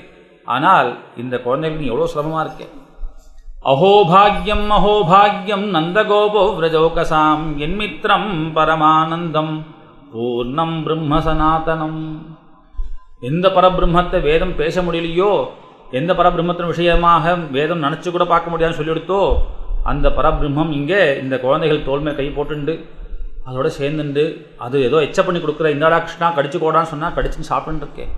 ஆனால் இந்த குழந்தைகளுக்கு எவ்வளோ சுலபமாக இருக்கேன். அஹோபாகியம் அஹோபாகியம் நந்தகோபோ விரஜோகசாம் என்மித்ரம் பரமானந்தம் பூர்ணம் பிரம்ம சனாதனம். எந்த பரபிரம்மத்தை வேதம் பேச முடியலையோ, எந்த பரபிரம்மத்தின் விஷயமாக வேதம் நினச்சி கூட பார்க்க முடியாதுன்னு சொல்லிவிடுத்தோ, அந்த பரபிரம்மம் இங்கே இந்த குழந்தைகள் தோல்மை கை போட்டுண்டு அதோட சேர்ந்துண்டு அது ஏதோ எச்ச பண்ணி கொடுக்குற. இந்தாடா கிருஷ்ணா கடிச்சு கோடான்னு சொன்னால் கடிச்சுன்னு சாப்பிட்டுருக்கேன்.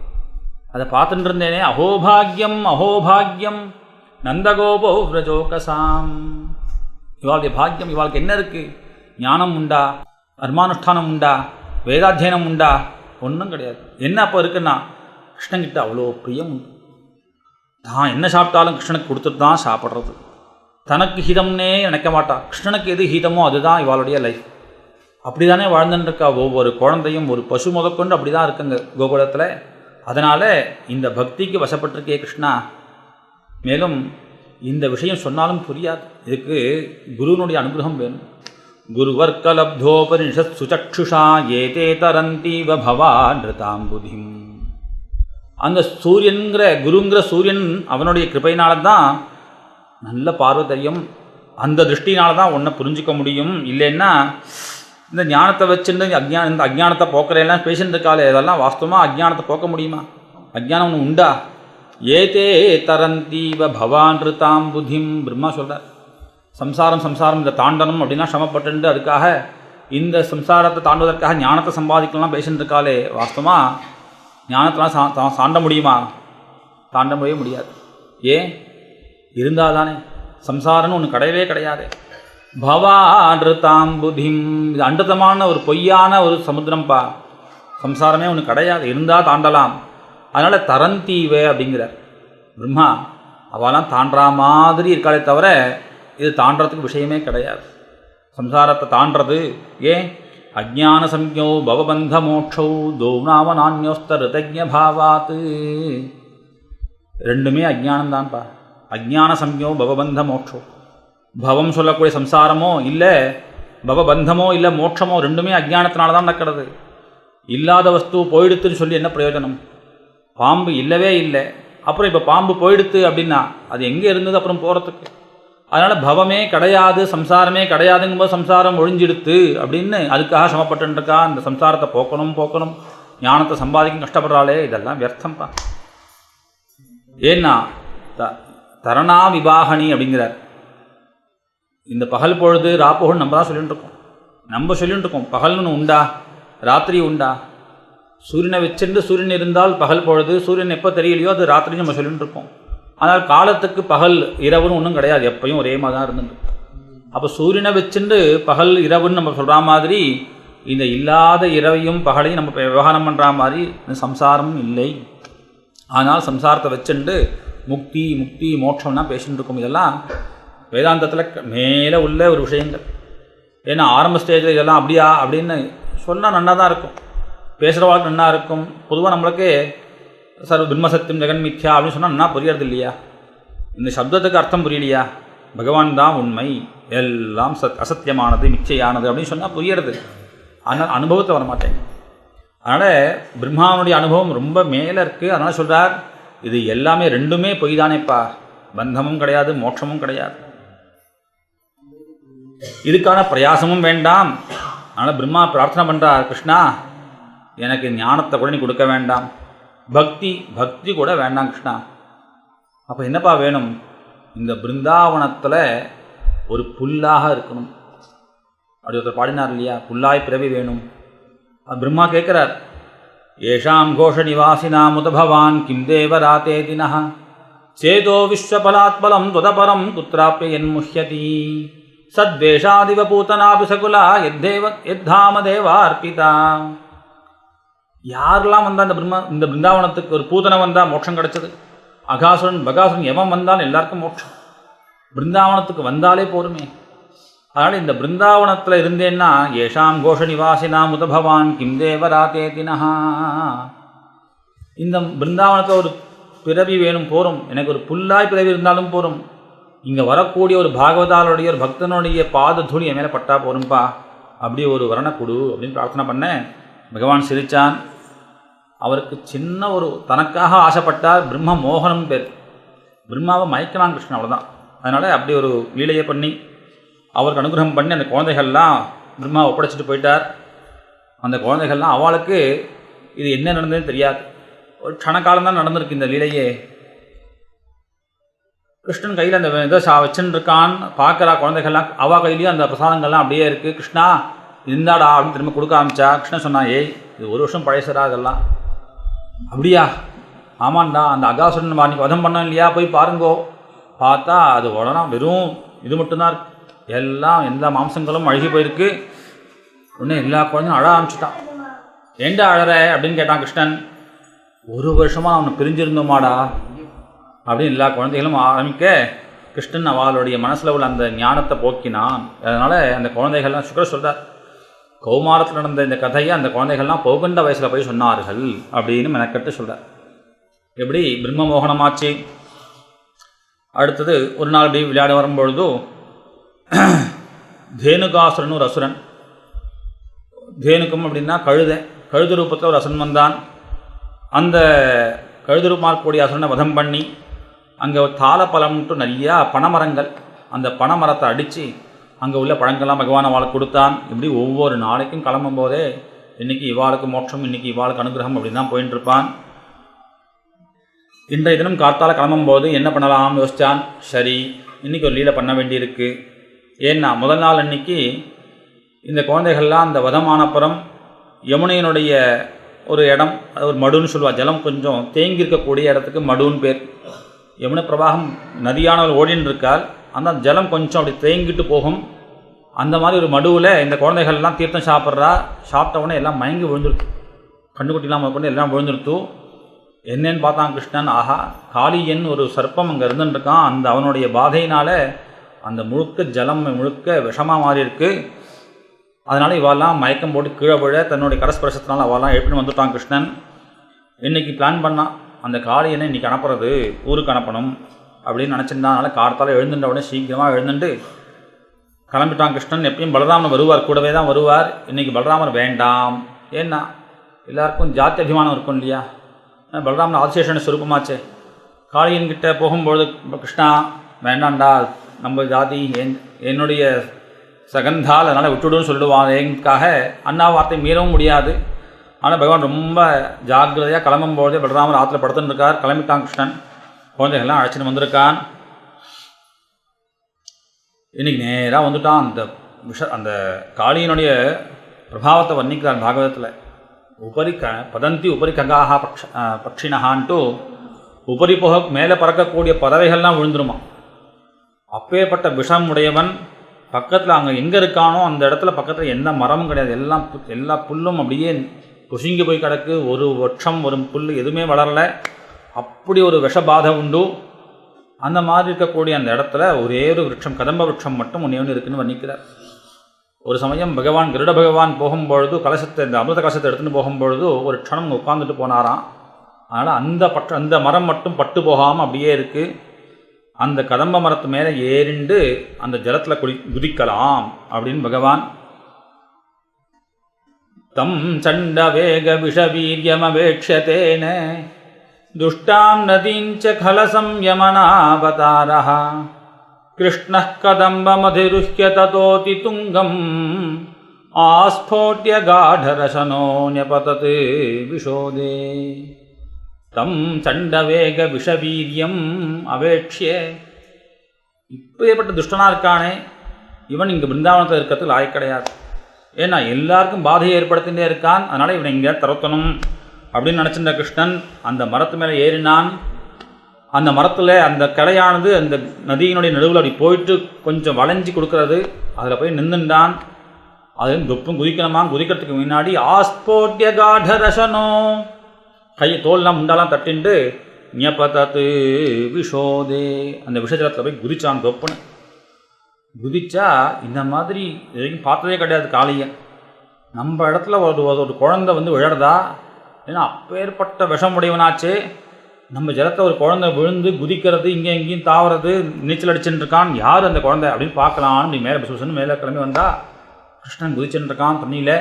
அதை பார்த்துட்டு இருந்தேனே. அஹோபாகியம் அஹோபாகியம் நந்தகோபோ விரஜோகசாம். இவாளுடைய பாக்கியம், இவாளுக்கு என்ன இருக்குது? ஞானம் உண்டா? கர்மானுஷ்டானம் உண்டா? வேதாத்தியனம் உண்டா? ஒன்றும் கிடையாது. என்ன அப்போ இருக்குன்னா கிருஷ்ணங்கிட்ட அவ்வளோ பிரியம் உண்டு. தான் என்ன சாப்பிட்டாலும் கிருஷ்ணனுக்கு கொடுத்துட்டு தான் சாப்பிட்றது. தனக்கு ஹிதம்னே நினைக்க மாட்டா. கிருஷ்ணனுக்கு எது ஹிதமோ அதுதான் இவாளுடைய லைஃப். அப்படி தானே வாழ்ந்துட்டுருக்கா ஒவ்வொரு குழந்தையும். ஒரு பசு முதற்கொண்டு அப்படி தான் இருக்குங்க கோகுலத்தில். அதனால் இந்த பக்திக்கு வசப்பட்டிருக்கே கிருஷ்ணா. மேலும் இந்த விஷயம் சொன்னாலும் புரியாது. இதுக்கு குருனுடைய அனுகிரகம் வேணும். குருவர்க்கலப்தோபனிஷத் சுசக்ஷுஷா ஏதே தரந்தீவ பவான்ருதாம் புதிம். அந்த சூரியன்கிற குருங்கிற சூரியன் அவனுடைய கிருபையினால்தான் நல்ல பார்வை தெரியும். அந்த திருஷ்டினால தான் ஒன்றை புரிஞ்சிக்க முடியும். இல்லைன்னா இந்த ஞானத்தை வச்சுருந்து இந்த அஜ்ஞானத்தை போக்குறேன்லாம் பேசிட்டு இருக்காளே, இதெல்லாம் வாஸ்தவமாக அஜ்ஞானத்தை போக்க முடியுமா? அஜ்ஞானம் ஒன்று உண்டா? ஏதே தரந்தீவ பவான்ருதாம் புதிம். பிரம்மா சொல்கிறார், சம்சாரம் இந்த தாண்டனம் அப்படின்னா சிரமப்பட்டு அதுக்காக இந்த சம்சாரத்தை தாண்டுவதற்காக ஞானத்தை சம்பாதிக்கலாம் பேசிட்டு இருக்காளே, வாஸ்தவமாக ஞானத்தெல்லாம் தாண்ட முடியுமா? தாண்ட முடியாது. ஏன்? இருந்தால் தானே. சம்சாரம்னு ஒன்று கிடையவே கிடையாது. பவான்ருதாம் புதிம், இது அண்டதமான ஒரு பொய்யான ஒரு சமுத்திரம்பா. சம்சாரமே ஒன்று கிடையாது, இருந்தால் தாண்டலாம். அதனால் தரந்தீவே அப்படிங்கிறார் பிரம்மா. அவெல்லாம் தாண்டா மாதிரி இருக்காளே தவிர இது தாண்டறதுக்கு விஷயமே கிடையாது. சம்சாரத்தை தாண்டறது ஏன்? அஜ்ஞான சம்ஞோ பவபந்த மோட்சௌ தோநாம நான்யோஸ்த ரிதஜ்ஞ பாவாத். ரெண்டுமே அஜ்ஞானம்தான்ப்பா. அஜ்ஞான சம்ஞோ பவபந்த மோட்சோ, பவம் சொல்லக்கூடிய சம்சாரமோ இல்லை பவபந்தமோ இல்லை மோட்சமோ ரெண்டுமே அஜ்ஞானத்தினால தான் நடக்கிறது. இல்லாத வஸ்து போயிடுத்துன்னு சொல்லி என்ன பிரயோஜனம்? பாம்பு இல்லவே இல்லை, அப்புறம் இப்போ பாம்பு போயிடுத்து அப்படின்னா அது எங்கே இருந்தது அப்புறம் போகிறதுக்கு? அதனால் பவமே கிடையாது சம்சாரமே கிடையாதுங்கும்போது சம்சாரம் ஒழிஞ்சிடுத்து அப்படின்னு அதுக்காக சமப்பட்டுருக்கா. இந்த சம்சாரத்தை போக்கணும் ஞானத்தை சம்பாதிக்கும் கஷ்டப்படுறாளே, இதெல்லாம் வியர்த்தம்ப்பா. ஏன்னா தரணா விபாகணி அப்படிங்கிறார். இந்த பகல் பொழுது ராப்பகல் நம்ம தான் சொல்லிட்டு இருக்கோம். நம்ம சொல்லிட்டு இருக்கோம் பகல்னு உண்டா, ராத்திரி உண்டா? சூரியனை வச்சிருந்து சூரியன் இருந்தால் பகல் பொழுது, சூரியன் எப்போ தெரியலையோ அது ராத்திரி நம்ம சொல்லிட்டு இருக்கோம். ஆனால் காலத்துக்கு பகல் இரவுன்னு ஒன்றும் கிடையாது, எப்பயும் ஒரே மாதிரி தான் இருந்துட்டு. அப்போ சூரியனை வச்சுட்டு பகல் இரவுன்னு நம்ம சொல்கிற மாதிரி இந்த இல்லாத இரவையும் பகலையும் நம்ம விவகாரம் பண்ணுற மாதிரி இந்த சம்சாரமும் இல்லை. ஆனால் சம்சாரத்தை வச்சுட்டு முக்தி முக்தி மோட்சம்னா பேசிட்டு இருக்கோம். இதெல்லாம் வேதாந்தத்தில் மேலே உள்ள ஒரு விஷயங்கள். ஏன்னா ஆரம்ப ஸ்டேஜில் இதெல்லாம் அப்படியா அப்படின்னு சொன்னால் நன்னா தான் இருக்கும், பேசுகிற வாழ்க்கை நன்னா இருக்கும். பொதுவாக நம்மளுக்கு சர்வ பிரம்மசத்தியம் ஜெகன் மித்யா அப்படின்னு சொன்னால் நன்னா புரியறது இல்லையா? இந்த சப்தத்துக்கு அர்த்தம் புரியலையா? பகவான் தான் உண்மை, எல்லாம் அசத்தியமானது மிச்சையானது அப்படின்னு சொன்னால் புரியறது. ஆனால் அனுபவத்தை வர மாட்டேங்க. அதனால் பிரம்மாவனுடைய அனுபவம் ரொம்ப மேலே இருக்குது. அதனால் சொல்கிறார் இது எல்லாமே ரெண்டுமே பொய் தானேப்பா, பந்தமும் கிடையாது மோட்சமும் கிடையாது, இதுக்கான பிரயாசமும் வேண்டாம். அதனால் பிரம்மா பிரார்த்தனை பண்ணுறார், கிருஷ்ணா எனக்கு ஞானத்தை கூட நீ கொடுக்க வேண்டாம், பக்தி கூட வேண்டாம் கிருஷ்ணா. அப்போ என்னப்பா வேணும்? இந்த பிருந்தாவனத்தில் ஒரு புல்லாக இருக்கணும். அப்படி ஒருத்தர் பாடினார் இல்லையா, புல்லாய் பிறவி வேணும். பிரம்மா கேட்குறார், ஏஷாம் கோஷ நிவாசினாமுத பவான் கிம் தேவராத்தே தினः சேதோ விஸ்வபலாத்பலம் துவதபரம் குத்ராப்ய என்முஹ்யதி சத்வேஷாதிவ பூதனாபி சகுலா எத்தாம தேவா அர்ப்பிதா. யாரெல்லாம் வந்தால் இந்த பிருந்தாவனத்துக்கு ஒரு பூதனை வந்தால் மோட்சம் கிடைச்சது? அகாசுரன் பகாசுரன் எவன் வந்தாலும் எல்லாருக்கும் மோட்சம். பிருந்தாவனத்துக்கு வந்தாலே போருமே. அதனால் இந்த பிருந்தாவனத்தில் இருந்தேன்னா ஏஷாம் கோஷ நிவாசினா முத பவான் கிம் தேவராத்தே தினः, இந்த பிருந்தாவனத்தில் ஒரு பிறவி வேணும் போரும், எனக்கு ஒரு புல்லாய் பிறவி இருந்தாலும் போரும், இங்கே வரக்கூடிய ஒரு பாகவதாலுடைய ஒரு பக்தனுடைய பாத துணி என் மேலே பட்டா போரும்பா, அப்படி ஒரு வரணை கொடு அப்படின்னு பிரார்த்தனை பண்ணேன். பகவான் சிரித்தான். அவருக்கு சின்ன ஒரு தனக்காக ஆசைப்பட்டார், பிரம்ம மோகனம் பேர், பிரம்மாவை மயக்கலாம் கிருஷ்ணன், அவ்வளோதான். அதனால் அப்படி ஒரு லீலையை பண்ணி அவருக்கு அனுகிரகம் பண்ணி அந்த குழந்தைகள்லாம் பிரம்மா ஒப்படைச்சிட்டு போயிட்டார். அந்த குழந்தைகள்லாம் அவளுக்கு இது என்ன நடந்ததுன்னு தெரியாது, ஒரு க்ஷணக்காலம்தான் நடந்திருக்கு இந்த லீலையே. கிருஷ்ணன் கையில் அந்த இதை வச்சுன்னு இருக்கான், பார்க்குறா குழந்தைகள்லாம், அவள் கையிலையும் அந்த பிரசாதங்கள்லாம் அப்படியே இருக்குது. கிருஷ்ணா இருந்தாடா அப்படின்னு திரும்ப கொடுக்க ஆரம்பிச்சா. கிருஷ்ணன் சொன்னான், ஏய் இது 1 வருஷம் பழையசரா இதெல்லாம். அப்படியா? ஆமாண்டா, அந்த அகாசுரன் அன்றைக்கி வதம் பண்ணோம் இல்லையா, போய் பாருங்கோ. பார்த்தா அது உடனே வெறும் இது மட்டும்தான் இருக்கு, எல்லாம் எல்லா மாம்சங்களும் அழுகி போயிருக்கு. உடனே எல்லா குழந்தையும் அழ ஆரம்பிச்சுட்டான். ஏண்டா அழற அப்படின்னு கேட்டான் கிருஷ்ணன். 1 வருஷமாக அவனை பிரிஞ்சிருந்தோமாடா அப்படின்னு எல்லா குழந்தைகளும் ஆரம்பிக்க, கிருஷ்ணன் அவளுடைய மனசில் உள்ள அந்த ஞானத்தை போக்கினான். அதனால் அந்த குழந்தைகள்லாம் சுக்கர் சொல்கிறார், கௌமாரத்தில் நடந்த இந்த கதையை அந்த குழந்தைகள்லாம் பௌகண்ட வயசில் போய் சொன்னார்கள் அப்படின்னு மெனக்கட்டு சொல்கிறார். எப்படி பிரம்ம மோகனமாச்சு. அடுத்தது ஒரு நாள் இப்படி விளையாட வரும்பொழுது தேனுகாசுரன் ஒரு அசுரன், தேனுக்கம் அப்படின்னா கழுது ரூபத்தில் ஒரு அசுரன் வந்தான். அந்த கழுது ரூபமாக இருக்கக்கூடிய அசுரனை வதம் பண்ணி அங்கே தாளப்பழம்ட்டு நிறையா பனைமரங்கள், அந்த பனைமரத்தை அடித்து அங்கே உள்ள பழங்கள்லாம் பகவான் அவளுக்கு கொடுத்தான். இப்படி ஒவ்வொரு நாளைக்கும் கிளம்பும் போதே இன்றைக்கி இவாளுக்கு மோட்சம், இன்றைக்கி இவாளுக்கு அனுகிரகம் அப்படின்னு தான் போயின்னு இருப்பான். இன்றைய தினம் காத்தால் கிளம்பும்போது என்ன பண்ணலாம்னு யோசித்தான். சரி, இன்றைக்கி ஒரு லீலை பண்ண வேண்டியிருக்கு. ஏன்னா முதல் நாள் அன்றைக்கி இந்த குழந்தைகள்லாம் அந்த வதமானப்புறம் யமுனையினுடைய ஒரு இடம், அது ஒரு மடுன்னு சொல்லுவாள், ஜலம் கொஞ்சம் தேங்கி இருக்கக்கூடிய இடத்துக்கு மடுன்னு பேர். யமுனை பிரவாகம் நதியானவள் ஓடின்னு இருக்காள், அந்த ஜலம் கொஞ்சம் அப்படி தேங்கிட்டு போகும். அந்த மாதிரி ஒரு மடுவில் இந்த குழந்தைகள்லாம் தீர்த்தம் சாப்பிட்ட உடனே எல்லாம் மயங்கி விழுந்துருத்து, கண்ணுக்குட்டிலாம் கொண்டு எல்லாம் விழுந்துருத்து. என்னன்னு பார்த்தான் கிருஷ்ணன், ஆஹா காளியன் ஒரு சர்ப்பம் அங்கே இருந்துருக்கான், அந்த அவனுடைய பாதையினால் அந்த முழுக்க ஜலம் முழுக்க விஷமாக மாறி இருக்கு. அதனால் இவாலாம் மயக்கம் போட்டு கீழே விழ தன்னுடைய கரஸ்பர்சத்தினால அவெல்லாம் எழுப்பின்னு வந்துட்டான் கிருஷ்ணன். இன்றைக்கி பிளான் பண்ணான், அந்த காளியனை இன்றைக்கி அனுப்புறது ஊருக்கு அனுப்பணும் அப்படின்னு நினச்சிருந்தான். அதனால் கார்த்தால் எழுந்துட்ட உடனே சீக்கிரமாக எழுந்துட்டு கிளம்பிட்டான் கிருஷ்ணன். எப்பயும் பலராமன் வருவார், கூடவே தான் வருவார். இன்றைக்கி பலராமர் வேண்டாம். ஏன்னா எல்லாருக்கும் ஜாதி அபிமானம் இருக்கும் இல்லையா, பலராமன் ஆதிசேஷன சுரூபமாச்சே. காளியன்கிட்ட போகும்பொழுது கிருஷ்ணா வேண்டாண்டா, நம்ம ஜாதி என்னுடைய சகந்தால் அதனால் விட்டுடுன்னு சொல்லுவான். எங்களுக்காக அண்ணா வார்த்தை மீறவும் முடியாது. ஆனால் பகவான் ரொம்ப ஜாக்கிரதையாக கிளம்பும்போதே பலராமர் ஆற்றுல படுத்துன்னு இருக்கார். கிளம்பிட்டான் கிருஷ்ணன், குழந்தைகள்லாம் அழைச்சிட்டு வந்திருக்கான். இன்றைக்கி நேராக வந்துட்டான். அந்த காளியினுடைய பிரபாவத்தை வர்ணிக்கிறார் பாகவதத்தில். உபரி பதந்தி உபரி ககாஹா பக்ஷினஹான்ட்டு உபரி போக மேலே பறக்கக்கூடிய பறவைகள்லாம் விழுந்துருமா. அப்பேற்பட்ட விஷம் உடையவன் பக்கத்தில் அங்கே எங்கே இருக்கானோ அந்த இடத்துல பக்கத்தில் எந்த மரமும் கிடையாது. எல்லா புல்லும் அப்படியே குசுங்கி போய் கிடக்கு. ஒரு வருஷம் ஒரு புல் எதுவுமே வளரலை. அப்படி ஒரு விஷபாதை உண்டு. அந்த மாதிரி இருக்கக்கூடிய அந்த இடத்துல ஒரே ஒரு விருட்சம், கதம்ப விருட்சம் மட்டும் ஒன்று இருக்குன்னு வர்ணிக்கிறார். ஒரு சமயம் பகவான் கருட பகவான் போகும்பொழுது கலசத்தை, இந்த அமிர்த கலசத்தை எடுத்துகிட்டு போகும்பொழுது ஒரு க்ஷணம் உட்காந்துட்டு போனாராம். அதனால் அந்த மரம் மட்டும் பட்டு போகாமல் அப்படியே இருக்குது. அந்த கதம்ப மரத்து மேலே ஏறிண்டு அந்த ஜலத்தில் குதிக்கலாம் அப்படின்னு பகவான். தம் சண்ட வேக விஷவீரியமவேக்ஷதேன துஷ்டாம் நதீஞ்ச கலசம் யமனாவதாரஹ கிருஷ்ணः கதம்பமதிருஹ்ய ததோதி துங்கம் ஆஸ்ஃபோட்ய காடரசனோ ஞபதத் விஷோதே. தம் சண்டவேக விஷவீரியம் அவேட்சிய, இப்போ ஏற்பட்ட துஷ்டனாக இருக்கானே இவன் இங்கே பிருந்தாவனத்தில் இருக்கிறதுக்கு லாயக் கிடையாது. ஏன்னா எல்லாருக்கும் பாதையை ஏற்படுத்திகிட்டே இருக்கான். அதனால் இவனை இங்கே தரத்தணும் அப்படின்னு நினச்சிருந்த கிருஷ்ணன் அந்த மரத்து மேலே ஏறினான். அந்த மரத்தில் அந்த கிளையானது அந்த நதியினுடைய நடுவில் அப்படி போயிட்டு கொஞ்சம் வளைஞ்சி கொடுக்கறது. அதில் போய் நின்றுண்டான். அது தொப்பும் குதிக்கணுமா. குதிக்கிறதுக்கு முன்னாடி ஆஸ்போட்ய காடரசனோ, கை தோல்லாம் முண்டாலாம் தட்டின்ட்டு ஞபதத் விஷோதே, அந்த விஷஜலத்தில் போய் குதிச்சான். தொப்புன்னு குதிச்சா இந்த மாதிரி எதையும் பார்த்ததே கிடையாது காளியன். நம்ம இடத்துல ஒரு குழந்தை வந்து விழறதா? ஏன்னா அப்பேற்பட்ட விஷம் உடையவனாச்சே. நம்ம ஜலத்தை ஒரு குழந்தை விழுந்து குதிக்கிறது, இங்கே எங்கேயும் தாவறது, நீச்சல் அடிச்சுட்டு இருக்கான். யார் அந்த குழந்தை அப்படின்னு பார்க்கலான்னு நீ மேலே சுசன்னு மேலே கிளம்பி வந்தா கிருஷ்ணன் குதிச்சுட்டு இருக்கான் தண்ணியில்.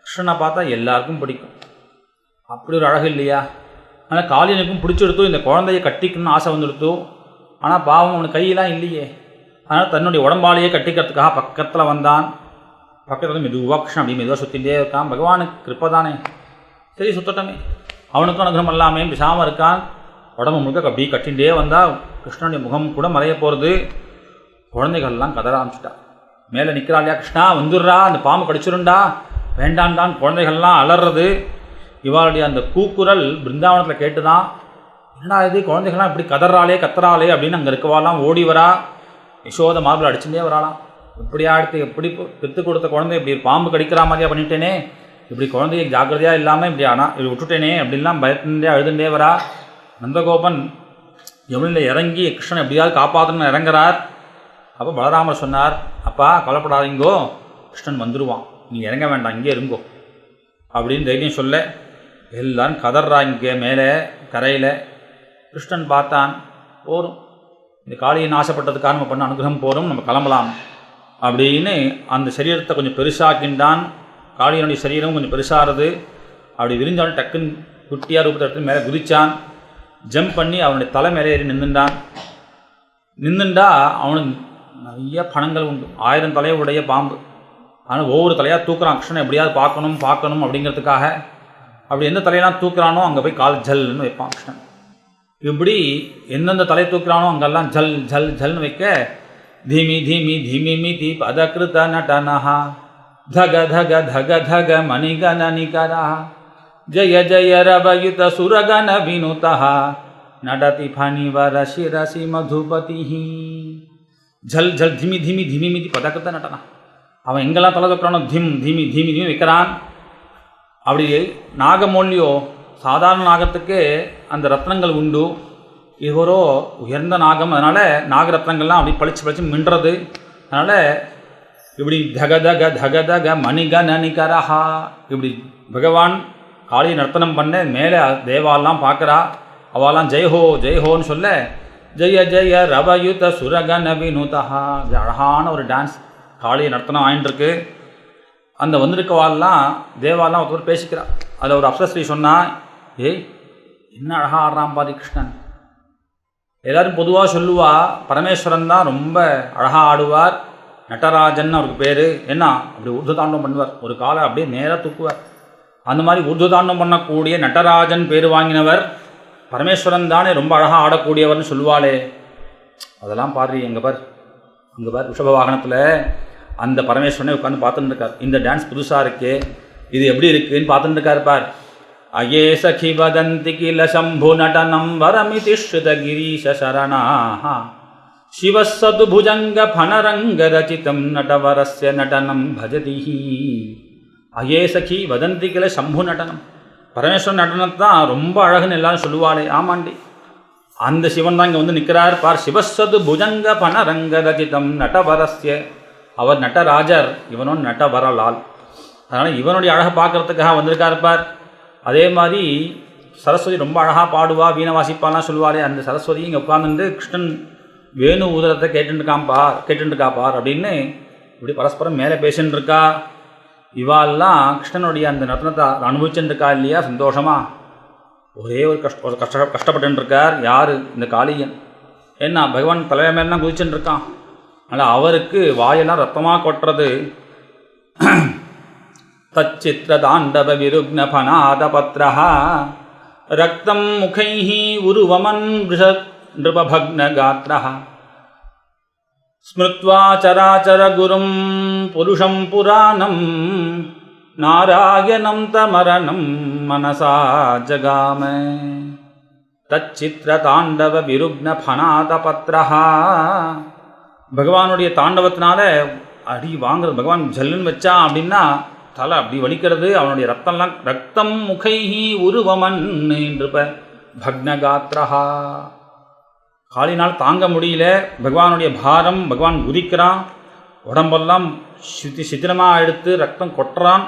கிருஷ்ணனை பார்த்தா எல்லாருக்கும் பிடிக்கும். அப்படி ஒரு அழகு இல்லையா? ஆனால் காளியனுக்கும் பிடிச்செடுத்தோம், இந்த குழந்தைய கட்டிக்கணும்னு ஆசை வந்துடுத்தோம். ஆனால் பாவம் அவனுக்கு கையெல்லாம் இல்லையே. அதனால் தன்னுடைய உடம்பாலேயே கட்டிக்கிறதுக்காக பக்கத்தில் வந்தான். பக்கத்தில் வந்து மெதுவாக கிருஷ்ணன் அப்படி மெதுவாக சுற்றிகிட்டே இருக்கான். பகவானுக்கு கிருப்பை தானே, சரி சுத்தட்டமே, அவனுக்கும் அனுகிரகம் எல்லாமே பிசாமல் இருக்கான். உடம்பு முழுக்க அப்படியே கட்டிகிட்டே வந்தால் கிருஷ்ணனுடைய முகம் கூட மறைய போகிறது. குழந்தைகள்லாம் கதற ஆரம்பிச்சிட்டா. மேலே நிற்கிறா இல்லையா, கிருஷ்ணா வந்துடுறா, அந்த பாம்பு கடிச்சிருண்டா, வேண்டாண்டான் குழந்தைகள்லாம் அலறது. இவாளுடைய அந்த கூக்குரல் பிருந்தாவனத்தில் கேட்டு தான், என்னடா இது குழந்தைகள்லாம் இப்படி கதறாளே கத்துறாளே அப்படின்னு அங்கே இருக்கவாலாம் ஓடி வரா. யசோத மார்பில் அடிச்சுட்டே வராளாம். இப்படியா அடுத்து எப்படி பெற்று கொடுத்த குழந்தை இப்படி பாம்பு கடிக்கிற மாதிரியா பண்ணிட்டேனே, இப்படி குழந்தைய ஜாக்கிரதையாக இல்லாமல் இப்படி விட்டுட்டேனே அப்படின்லாம் பயத்துட்டே அழுதுண்டே வரா. நந்தகோபன் யமுனையில் இறங்கி கிருஷ்ணன் எப்படியாவது காப்பாற்றணும்னு இறங்குறார். அப்போ பலராமர் சொன்னார், அப்பா கவலைப்படாதீங்கோ, கிருஷ்ணன் வந்துடுவான், நீங்கள் இறங்க வேண்டாம், இங்கே இருங்கோ அப்படின்னு தைரியம் சொல்ல எல்லாரும் கதறா. இங்கே மேலே கரையில் கிருஷ்ணன் பார்த்தான், போரும் இந்த காளியின் ஆசைப்பட்டதுக்காக நம்ம பண்ண அனுகிரகம் போகிறோம், நம்ம கிளம்பலாம் அப்படின்னு அந்த சரீரத்தை கொஞ்சம் பெருசாக்கின்றான். காளியனுடைய சரீரம் கொஞ்சம் பெருசாகிறது. அப்படி விரிஞ்சாலும் டக்குன்னு குட்டியாக ரூபத்தை எடுத்து மேலே குதிச்சான். ஜம்ப் பண்ணி அவனுடைய தலை மேலே ஏறி நின்றுண்டா அவனுக்கு நிறைய பணங்கள் உண்டு. 1000 தலையுடைய பாம்பு. ஆனால் ஒவ்வொரு தலையாக தூக்குறான். கிருஷ்ணன் எப்படியாவது பார்க்கணும் அப்படிங்கிறதுக்காக. அப்படி எந்த தலையெல்லாம் தூக்குறானோ அங்கே போய் கால் ஜல்னு வைப்பான் கிருஷ்ணன். இப்படி எந்தெந்த தலையை தூக்குறானோ அங்கெல்லாம் ஜல் ஜல் ஜல்னு வைக்க தீமி தீமி தீமி மிதி பதகிருத நடனஹா தக தக தக தக மணிகன நிகரா ஜய ஜய ரவயுத சுரகன வினுதஹ நடதி ஃபணிவர சிரசி மதுபதி. ஜல் ஜல் தீமி தீமி தீமி மிதி பதகிருத நடனா. அவன் எங்கெல்லாம் தலை தூக்குறானோ தீம் தீமி தீமி தீமி வைக்கிறான். அப்படி நாகமோல்லியோ சாதாரண நாகத்துக்கு அந்த ரத்னங்கள் உண்டு. இவரோ உயர்ந்த நாகம், அதனால் நாகரத்னங்கள்லாம் அப்படி பளிச்சு பளிச்சு மின்றது. அதனால் இப்படி தகதக தகதக மணிகணனிகரஹா இப்படி பகவான் காளியை நர்த்தனம் பண்ண மேலே தேவாலாம் பார்க்குறா. அவெல்லாம் ஜெய்ஹோ ஜெய்ஹோன்னு சொல்ல ஜெய ஜெய ரவயுத சுரகன வினுதா. இது அழகான ஒரு டான்ஸ் காளியை நர்த்தனம் ஆயின்ட்டுருக்கு. அந்த வந்திருக்கவாள்லாம் தேவாலாம் ஒருத்தர் பேசிக்கிறா. அதில் ஒரு அப்சஸ்ரீ சொன்னால், ஏய் என்ன அழகாக ஆடுறான் பாரி கிருஷ்ணன். எல்லோரும் பொதுவாக சொல்லுவா பரமேஸ்வரன் தான் ரொம்ப அழகாக ஆடுவார், நடராஜன் அவருக்கு பேர். என்ன அப்படி ஊர்துதாண்டம் பண்ணுவார், ஒரு காலை அப்படியே நேராக தூக்குவார். அந்த மாதிரி ஊர்துதாண்டம் பண்ணக்கூடிய நடராஜன் பேர் வாங்கினவர் பரமேஸ்வரன் தானே ரொம்ப அழகாக ஆடக்கூடியவர்னு சொல்லுவாளே. அதெல்லாம் பாரு, எங்கே பார் அங்கே பார் ரிஷப வாகனத்தில் அந்த பரமேஸ்வரனை உட்காந்து பார்த்துட்டு இருக்கார். இந்த டான்ஸ் புதுசாக இருக்கே, இது எப்படி இருக்குன்னு பார்த்துட்டு இருக்கார் பார். அயே சகி வதந்தி கில சம்பு நடனம் வரமிதி ஸ்ருத கிரீஷ சரணாஹ சிவசது புஜங்க ஃபனரங்க ரச்சிதம் நடவரஸ்ய நடனம் பஜதிஹி. அயே சகி வதந்தி கில சம்பு நடனம், பரமேஸ்வரன் நடனத்தான் ரொம்ப அழகுன்னு எல்லாரும் சொல்லுவாளே. ஆமாண்டி, அந்த சிவன் தான் இங்கே வந்து நிற்கிறார் பார். சிவசது புஜங்க பனரங்க ரச்சிதம் நடவரஸ்ய, அவர் நடராஜர், இவனும் நடவரலால். அதனால் இவனுடைய அழகை பார்க்கறதுக்காக வந்திருக்கார் பார். அதே மாதிரி சரஸ்வதி ரொம்ப அழகாக பாடுவா, வீணை வாசிப்பாலாம் சொல்லுவாளே. அந்த சரஸ்வதி இங்கே உட்காந்துட்டு கிருஷ்ணன் வேணு ஊதரத்தை கேட்டுருக்கா பார் அப்படின்னு இப்படி பரஸ்பரம் மேலே பேசின்னு இருக்கா. இவாள்லாம் கிருஷ்ணனுடைய அந்த நர்த்தனத்தை அனுபவிச்சுட்டு இருக்கா இல்லையா, சந்தோஷமா. ஒரே ஒரு கஷ்டப்பட்டுருக்கார் யார், இந்த காளியன். ஏன்னா பகவான் தலைவர் மேலாம் குதிச்சுட்டு இருக்கான். அதனால் அவருக்கு வாயெல்லாம் ரத்தமாக கொட்டுறது. தச்சித்திர தாண்டவ விருக்ன பனாத பத்ரஹ ரக்தம் முகைஹி உருவமன் நிருபபக்ன காத்ரஹ ஸ்மிருத்வா சராச்சர குரும் புருஷம் புராணம் நாராயணம் தமரணம் மனசா ஜகாம. தச்சித்திர தாண்டவ விருக்ன பனாத பத்ரஹா, பகவானுடைய தாண்டவத்தினால அடி வாங்குறது. பகவான் ஜல்லுன்னு வச்சான் அப்படின்னா தலை அப்படி வலிக்கிறது. அவனுடைய ரத்தம்லாம் ரத்தம் முகைஹி உருவமன் நிருப பக்னகாத்ரஹா. காலினால் தாங்க முடியல பகவானுடைய பாரம். பகவான் குதிக்கிறான், உடம்பெல்லாம் சித்திரமாக எடுத்து ரத்தம் கொட்டுறான்.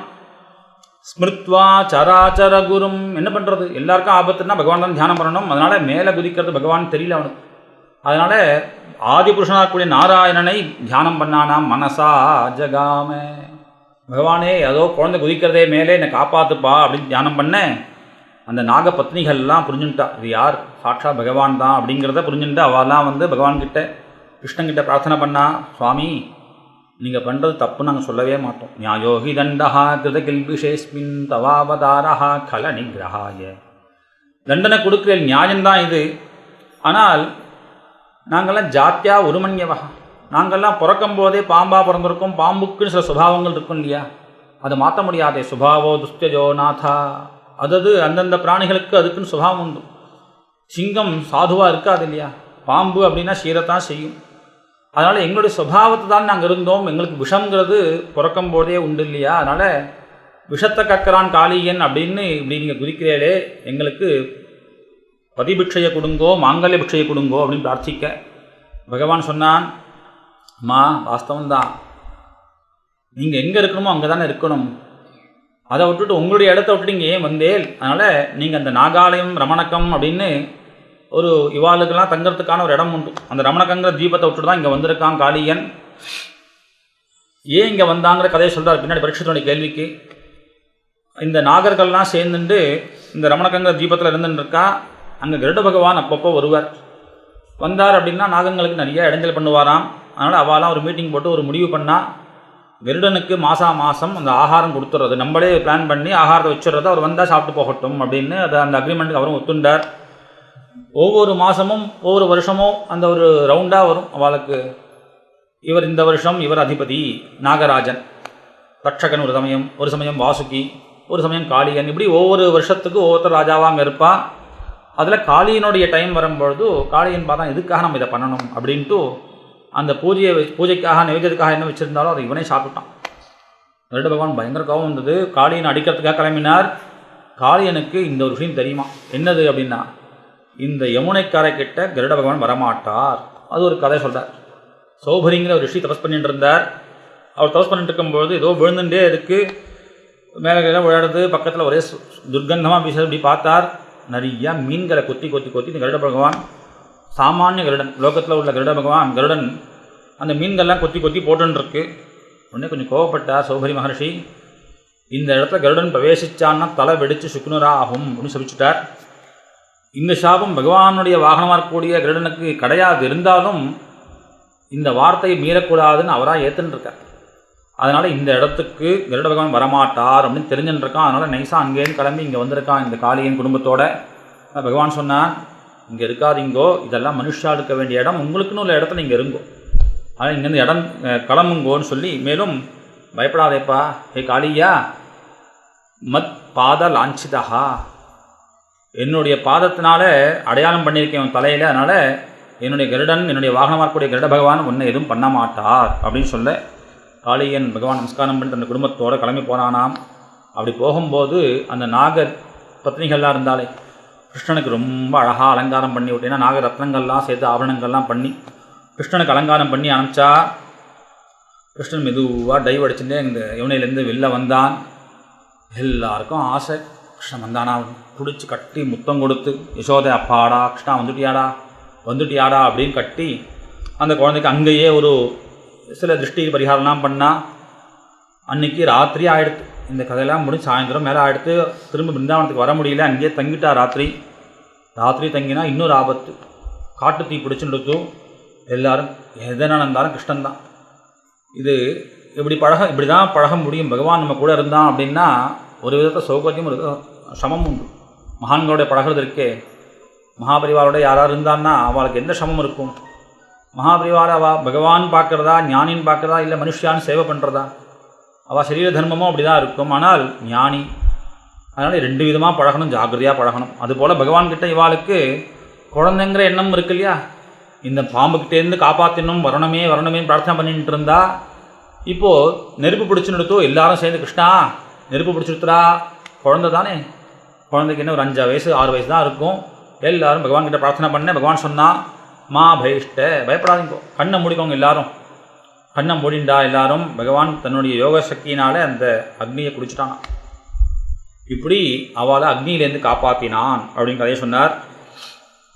ஸ்மிருத்வா சராச்சர குரும், என்ன பண்ணுறது, எல்லாருக்கும் ஆபத்துன்னா பகவான் தான் தியானம் பண்ணணும். அதனால் மேலே குதிக்கிறது பகவான் தெரியல அவனுக்கு. அதனால் ஆதி புருஷனாக கூடிய நாராயணனை தியானம் பண்ணானாம். மனசா ஜகாம, பகவானே ஏதோ குழந்தை குதிக்கிறதே மேலே என்னை காப்பாற்றுப்பா அப்படின்னு தியானம் பண்ண அந்த நாகபத்னிகள்லாம் புரிஞ்சுட்டா இது யார், சாட்சா பகவான் தான் அப்படிங்கிறத புரிஞ்சுட்டு அவெல்லாம் வந்து பகவான்கிட்ட கிருஷ்ணங்கிட்ட பிரார்த்தனை பண்ணா, சுவாமி நீங்கள் பண்ணுறது தப்பு நாங்கள் சொல்லவே மாட்டோம். நியாயோகி தண்டஹா கிருத கில்பிஷேஸ்மின் தவாவதாரஹா கல நிகிரஹாய. தண்டனை கொடுக்குற நியாயம்தான் இது. ஆனால் நாங்கள்லாம் ஜாத்தியா உருமன்யவா, நாங்கள்லாம் பிறக்கும் போதே பாம்பாக பிறந்திருக்கோம். பாம்புக்குன்னு சில சுபாவங்கள் இருக்கும் இல்லையா, அதை மாற்ற முடியாதே. சுபாவோ துஸ்தஜோ நாதா, அதாவது அந்தந்த பிராணிகளுக்கு அதுக்குன்னு சுபாவம் உண்டு. சிங்கம் சாதுவாக இருக்காது இல்லையா, பாம்பு அப்படின்னா சீரத்தான் செய்யும். அதனால் எங்களுடைய சுபாவத்தை தான் நாங்கள் இருந்தோம். எங்களுக்கு விஷங்கிறது பிறக்கும் போதே உண்டு இல்லையா, அதனால் விஷத்தை கக்கறான் காளியன் அப்படின்னு இப்படி நீங்கள் குதிக்கிறீர்களே, எங்களுக்கு பதிபிக்ஷையை கொடுங்கோ, மாங்கல்ய பிக்ஷையை கொடுங்கோ அப்படின்னு பிரார்த்திக்க பகவான் சொன்னான், அம்மா வாஸ்தவம்தான், நீங்கள் எங்கே இருக்கணுமோ அங்கே தானே இருக்கணும். அதை விட்டுட்டு உங்களுடைய இடத்த விட்டுட்டு இங்கே ஏன் வந்தேல். அதனால் நீங்கள் அந்த நாகாலயம் ரமணக்கம் அப்படின்னு ஒரு இவாளுக்கெல்லாம் தங்கிறதுக்கான ஒரு இடம் உண்டு. அந்த ரமணக்கங்கிற தீபத்தை விட்டுட்டு தான் இங்கே வந்திருக்கான் காளியன். ஏன் இங்கே வந்தாங்கிற கதையை சொல்கிறார் பின்னாடி பரீட்சத்தினுடைய கேள்விக்கு. இந்த நாகர்கள்லாம் சேர்ந்துட்டு இந்த ரமணக்கங்கிற தீபத்தில் இருந்துருக்கா. அங்கே கருட பகவான் அப்பப்போ வருவார். வந்தார் அப்படின்னா நாகங்களுக்கு நிறைய இடைஞ்சல் பண்ணுவாராம். அதனால் அவெல்லாம் ஒரு மீட்டிங் போட்டு ஒரு முடிவு பண்ணால் கருடனுக்கு மாதம் அந்த ஆகாரம் கொடுத்துட்றது, நம்மளே பிளான் பண்ணி ஆகாரத்தை வச்சுடுறது, அவர் வந்தால் சாப்பிட்டு போகட்டும் அப்படின்னு அதை அந்த அக்ரிமெண்ட்டுக்கு அவரும் ஒத்துண்டார். ஒவ்வொரு மாதமும் ஒவ்வொரு வருஷமும் அந்த ஒரு ரவுண்டாக வரும் அவளுக்கு. இவர் இந்த வருஷம் இவர் அதிபதி நாகராஜன், தட்சகன் ஒரு சமயம் வாசுகி, ஒரு சமயம் காளியன், இப்படி ஒவ்வொரு வருஷத்துக்கு ஒவ்வொருத்தர் ராஜாவாக அங்கே இருப்பாள். அதில் காளியனுடைய டைம் வரும்பொழுது காளியன் பார்த்தா எதுக்காக நம்ம இதை பண்ணணும் அப்படின்ட்டு அந்த பூஜைக்காக நைவேத்தியத்துக்காக என்ன வச்சுருந்தாலும் அதை இவனே சாப்பிட்டான். கருட பகவான் பயங்கர கோபம் வந்தது. காளியனை அடிக்கிறதுக்காக கிளம்பினார். காளியனுக்கு இந்த ஒரு விஷயம் தெரியுமா, என்னது அப்படின்னா, இந்த யமுனைக்கரை கிட்ட கருட பகவான் வரமாட்டார். அது ஒரு கதை சொல்கிறார். சௌபரிங்கிற ஒரு ரிஷி தபஸ் பண்ணிட்டு இருந்தார். அவர் தபஸ் பண்ணிட்டு இருக்கும்போது ஏதோ விழுந்துட்டே இருக்குது, மேலே விளையாடுறது, பக்கத்தில் ஒரே துர்கந்தமாக வீச அப்படி பார்த்தார். நிறையா மீன்களை கொத்தி கொத்தி கொத்தி இந்த கருட பகவான், சாமானிய கருடன், லோகத்தில் உள்ள கருட பகவான் கருடன் அந்த மீன்கள்லாம் கொத்தி கொத்தி போட்டுருக்கு. உடனே கொஞ்சம் கோவப்பட்டார் சௌபரி மகர்ஷி. இந்த இடத்துல கருடன் பிரவேசிச்சான்னா தலை வெடித்து சுக்குனரா ஆகும் அப்படின்னு சொல்லிச்சுட்டார். இந்த சாபம் பகவானுடைய வாகனமாக இருக்கக்கூடிய கருடனுக்கு கிடையாது, இருந்தாலும் இந்த வார்த்தையை மீறக்கூடாதுன்னு அவராக ஏற்றுன்ருக்கார். அதனால் இந்த இடத்துக்கு கருட பகவான் வரமாட்டார் அப்படின்னு தெரிஞ்சுட்டுருக்கான். அதனால் நைஸாக அங்கேருந்து கிளம்பி இங்கே வந்திருக்கான் இந்த காளியன் குடும்பத்தோட. பகவான் சொன்னான், இங்கே இருக்காதீங்கோ, இதெல்லாம் மனுஷா இருக்க வேண்டிய இடம், உங்களுக்குன்னு உள்ள இடத்துல இங்கே இருங்கோ, ஆனால் இங்கேருந்து இடம் கிளம்புங்கோன்னு சொல்லி, மேலும் பயப்படாதேப்பா ஹே காளியா, மத் பாத லாஞ்சிதா, என்னுடைய பாதத்தினால அடையாளம் பண்ணியிருக்கேன் உன் தலையில், அதனால் என்னுடைய கருடன், என்னுடைய வாகனமாக இருக்கக்கூடிய கருட பகவான் ஒன்றை எதுவும் பண்ண மாட்டார் அப்படின்னு சொல்ல காளியன் பகவான் நமஸ்காரம் பண்ணி தன் குடும்பத்தோடு கிளம்பி போனானாம். அப்படி போகும்போது அந்த நாகர் பத்னிகள்லாம் இருந்தாலே கிருஷ்ணனுக்கு ரொம்ப அழகாக அலங்காரம் பண்ணி விட்டேன்னா, நாகர் ரத்னங்கள்லாம் சேர்த்து ஆபரணங்கள்லாம் பண்ணி கிருஷ்ணனுக்கு அலங்காரம் பண்ணி அனுப்பிச்சா. கிருஷ்ணன் மெதுவாக டைவ் அடிச்சுட்டே இந்த யமுனையிலேருந்து வெளில வந்தான். எல்லாருக்கும் ஆசை, கிருஷ்ணன் வந்தானா பிடிச்சி கட்டி முத்தம் கொடுத்து, யசோதை அப்பாடா கிருஷ்ணா வந்துட்டியாடா அப்படின்னு கட்டி அந்த குழந்தைக்கு அங்கேயே ஒரு சில திருஷ்டி பரிகாரம்லாம் பண்ணால். அன்றைக்கி ராத்திரி ஆகிடுது. இந்த கதையெல்லாம் முடிஞ்சு சாயந்தரம் மேலே ஆகிடுத்து. திரும்ப பிருந்தாவனத்துக்கு வர முடியல, அங்கேயே தங்கிட்டா. ராத்திரி தங்கினா இன்னொரு ஆபத்து, காட்டு தீ பிடிச்சுட்டு எல்லாரும் எதனா இருந்தாலும் கிருஷ்ணன் தான். இது இப்படி தான் பழக முடியும். பகவான் நம்ம கூட இருந்தான் அப்படின்னா ஒரு விதத்தை சௌகரியம், ஒரு சமம் உண்டு. மகான்களோட பழகிறதுக்கே மகாபரிவாரோட யாராவது இருந்தான்னா அவளுக்கு எந்த சமம் இருக்கும்? மகாபரிவார அவள் பகவான் பார்க்குறதா, ஞானின்னு பார்க்குறதா, இல்லை மனுஷியான்னு சேவை பண்ணுறதா? அவள் சரீர தர்மமும் அப்படி தான் இருக்கும். ஆனால் ஞானி, அதனால் 2 விதமாக பழகணும், ஜாக்கிரதையாக பழகணும். அதுபோல் பகவான்கிட்ட இவாளுக்கு குழந்தைங்கிற எண்ணம் இருக்கு இல்லையா? இந்த பாம்புக்கிட்டேருந்து காப்பாற்றணும், வரணுமே பிரார்த்தனை பண்ணிட்டு இருந்தா, இப்போது நெருப்பு பிடிச்சுன்னு எல்லாரும் சேர்ந்து கிருஷ்ணா நெருப்பு பிடிச்சிருத்துறா. குழந்தை தானே, குழந்தைக்கு என்ன ஒரு 5 வயசு 6 வயசு தான் இருக்கும். எல்லாரும் பகவான்கிட்ட பிரார்த்தனை பண்ண. பகவான் சொன்னால், மா பயிஷ்ட, பயப்படாதீங்கோ, கண்ணை மூடிக்கோங்க. எல்லாரும் கண்ணை மூடிண்டா. எல்லாரும் பகவான் தன்னுடைய யோக சக்தியினால அந்த அக்னியை குடிச்சிட்டான். இப்படி அவளை அக்னியிலேருந்து காப்பாற்றினான் அப்படின்னு கதையை சொன்னார்.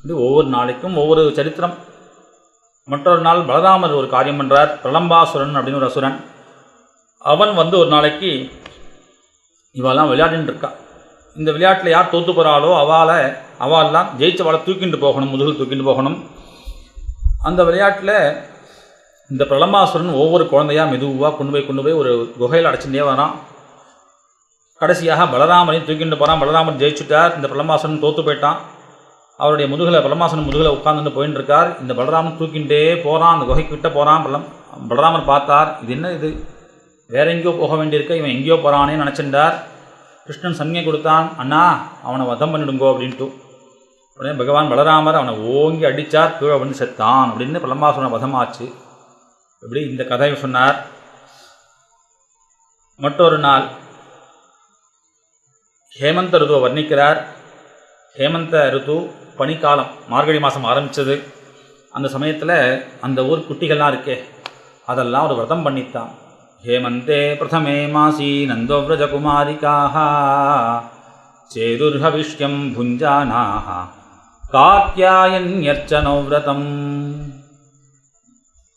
இது ஒவ்வொரு நாளைக்கும் ஒவ்வொரு சரித்திரம். மற்றொரு நாள் பலராமர் ஒரு காரியம் பண்ணுறார். பிரலம்பாசுரன் அப்படின்னு ஒரு அசுரன், அவன் ஒரு நாளைக்கு இவெல்லாம் விளையாடின்னு இருக்கா. இந்த விளையாட்டில் யார் தோற்று போகிறாளோ அவெல்லாம் ஜெயிச்சவாளை தூக்கிட்டு போகணும், முதுகில் தூக்கிட்டு போகணும். அந்த விளையாட்டில் இந்த பிரலம்பாசுரன் ஒவ்வொரு குழந்தையாக மெதுவாக கொண்டு போய் ஒரு குகையில் அடைச்சுட்டே வரான். கடைசியாக பலராமரையும் தூக்கிட்டு போகிறான். பலராமர் ஜெயிச்சுட்டார். இந்த பிரலம்பாசுரன் தோற்று போயிட்டான். அவருடைய பலமாசனம் முதுகில் உட்காந்துட்டு போயின்னு இருக்கார். இந்த பலராமன் தூக்கிண்டே போகிறான், அந்த குகைக்கிட்ட போகிறான். பலராமர் பார்த்தார், இது என்ன இது, வேற எங்கேயோ போக வேண்டியிருக்க, இவன் எங்கேயோ போகிறானே நினச்சிட்டார். கிருஷ்ணன் சன்னியை கொடுத்தான், அண்ணா அவனை வதம் பண்ணிடுங்கோ அப்படின்ட்டு. உடனே பகவான் பலராமர் அவனை ஓங்கி அடித்தார், கீழே வந்து செத்தான் அப்படின்னு பிரலம்பாசுரன் வதமாச்சு. இப்படி இந்த கதையை சொன்னார். மற்றொரு நாள் ஹேமந்த ருதுவை வர்ணிக்கிறார். ஹேமந்த ருது பனிக்காலம், மார்கழி மாதம் ஆரம்பித்தது. அந்த சமயத்தில் அந்த ஊர் குட்டிகள்லாம் இருக்கே, அதெல்லாம் ஒரு விரதம் பண்ணித்தான். ஹேமந்தே பிரதமே மாசி நந்தோவ்ரஜகுமாரிகாஹ சேதுர்ஹவிஷ்யம் புஞ்சானாஹ காத்யாயன்யர்ச்சனோ விரதம்.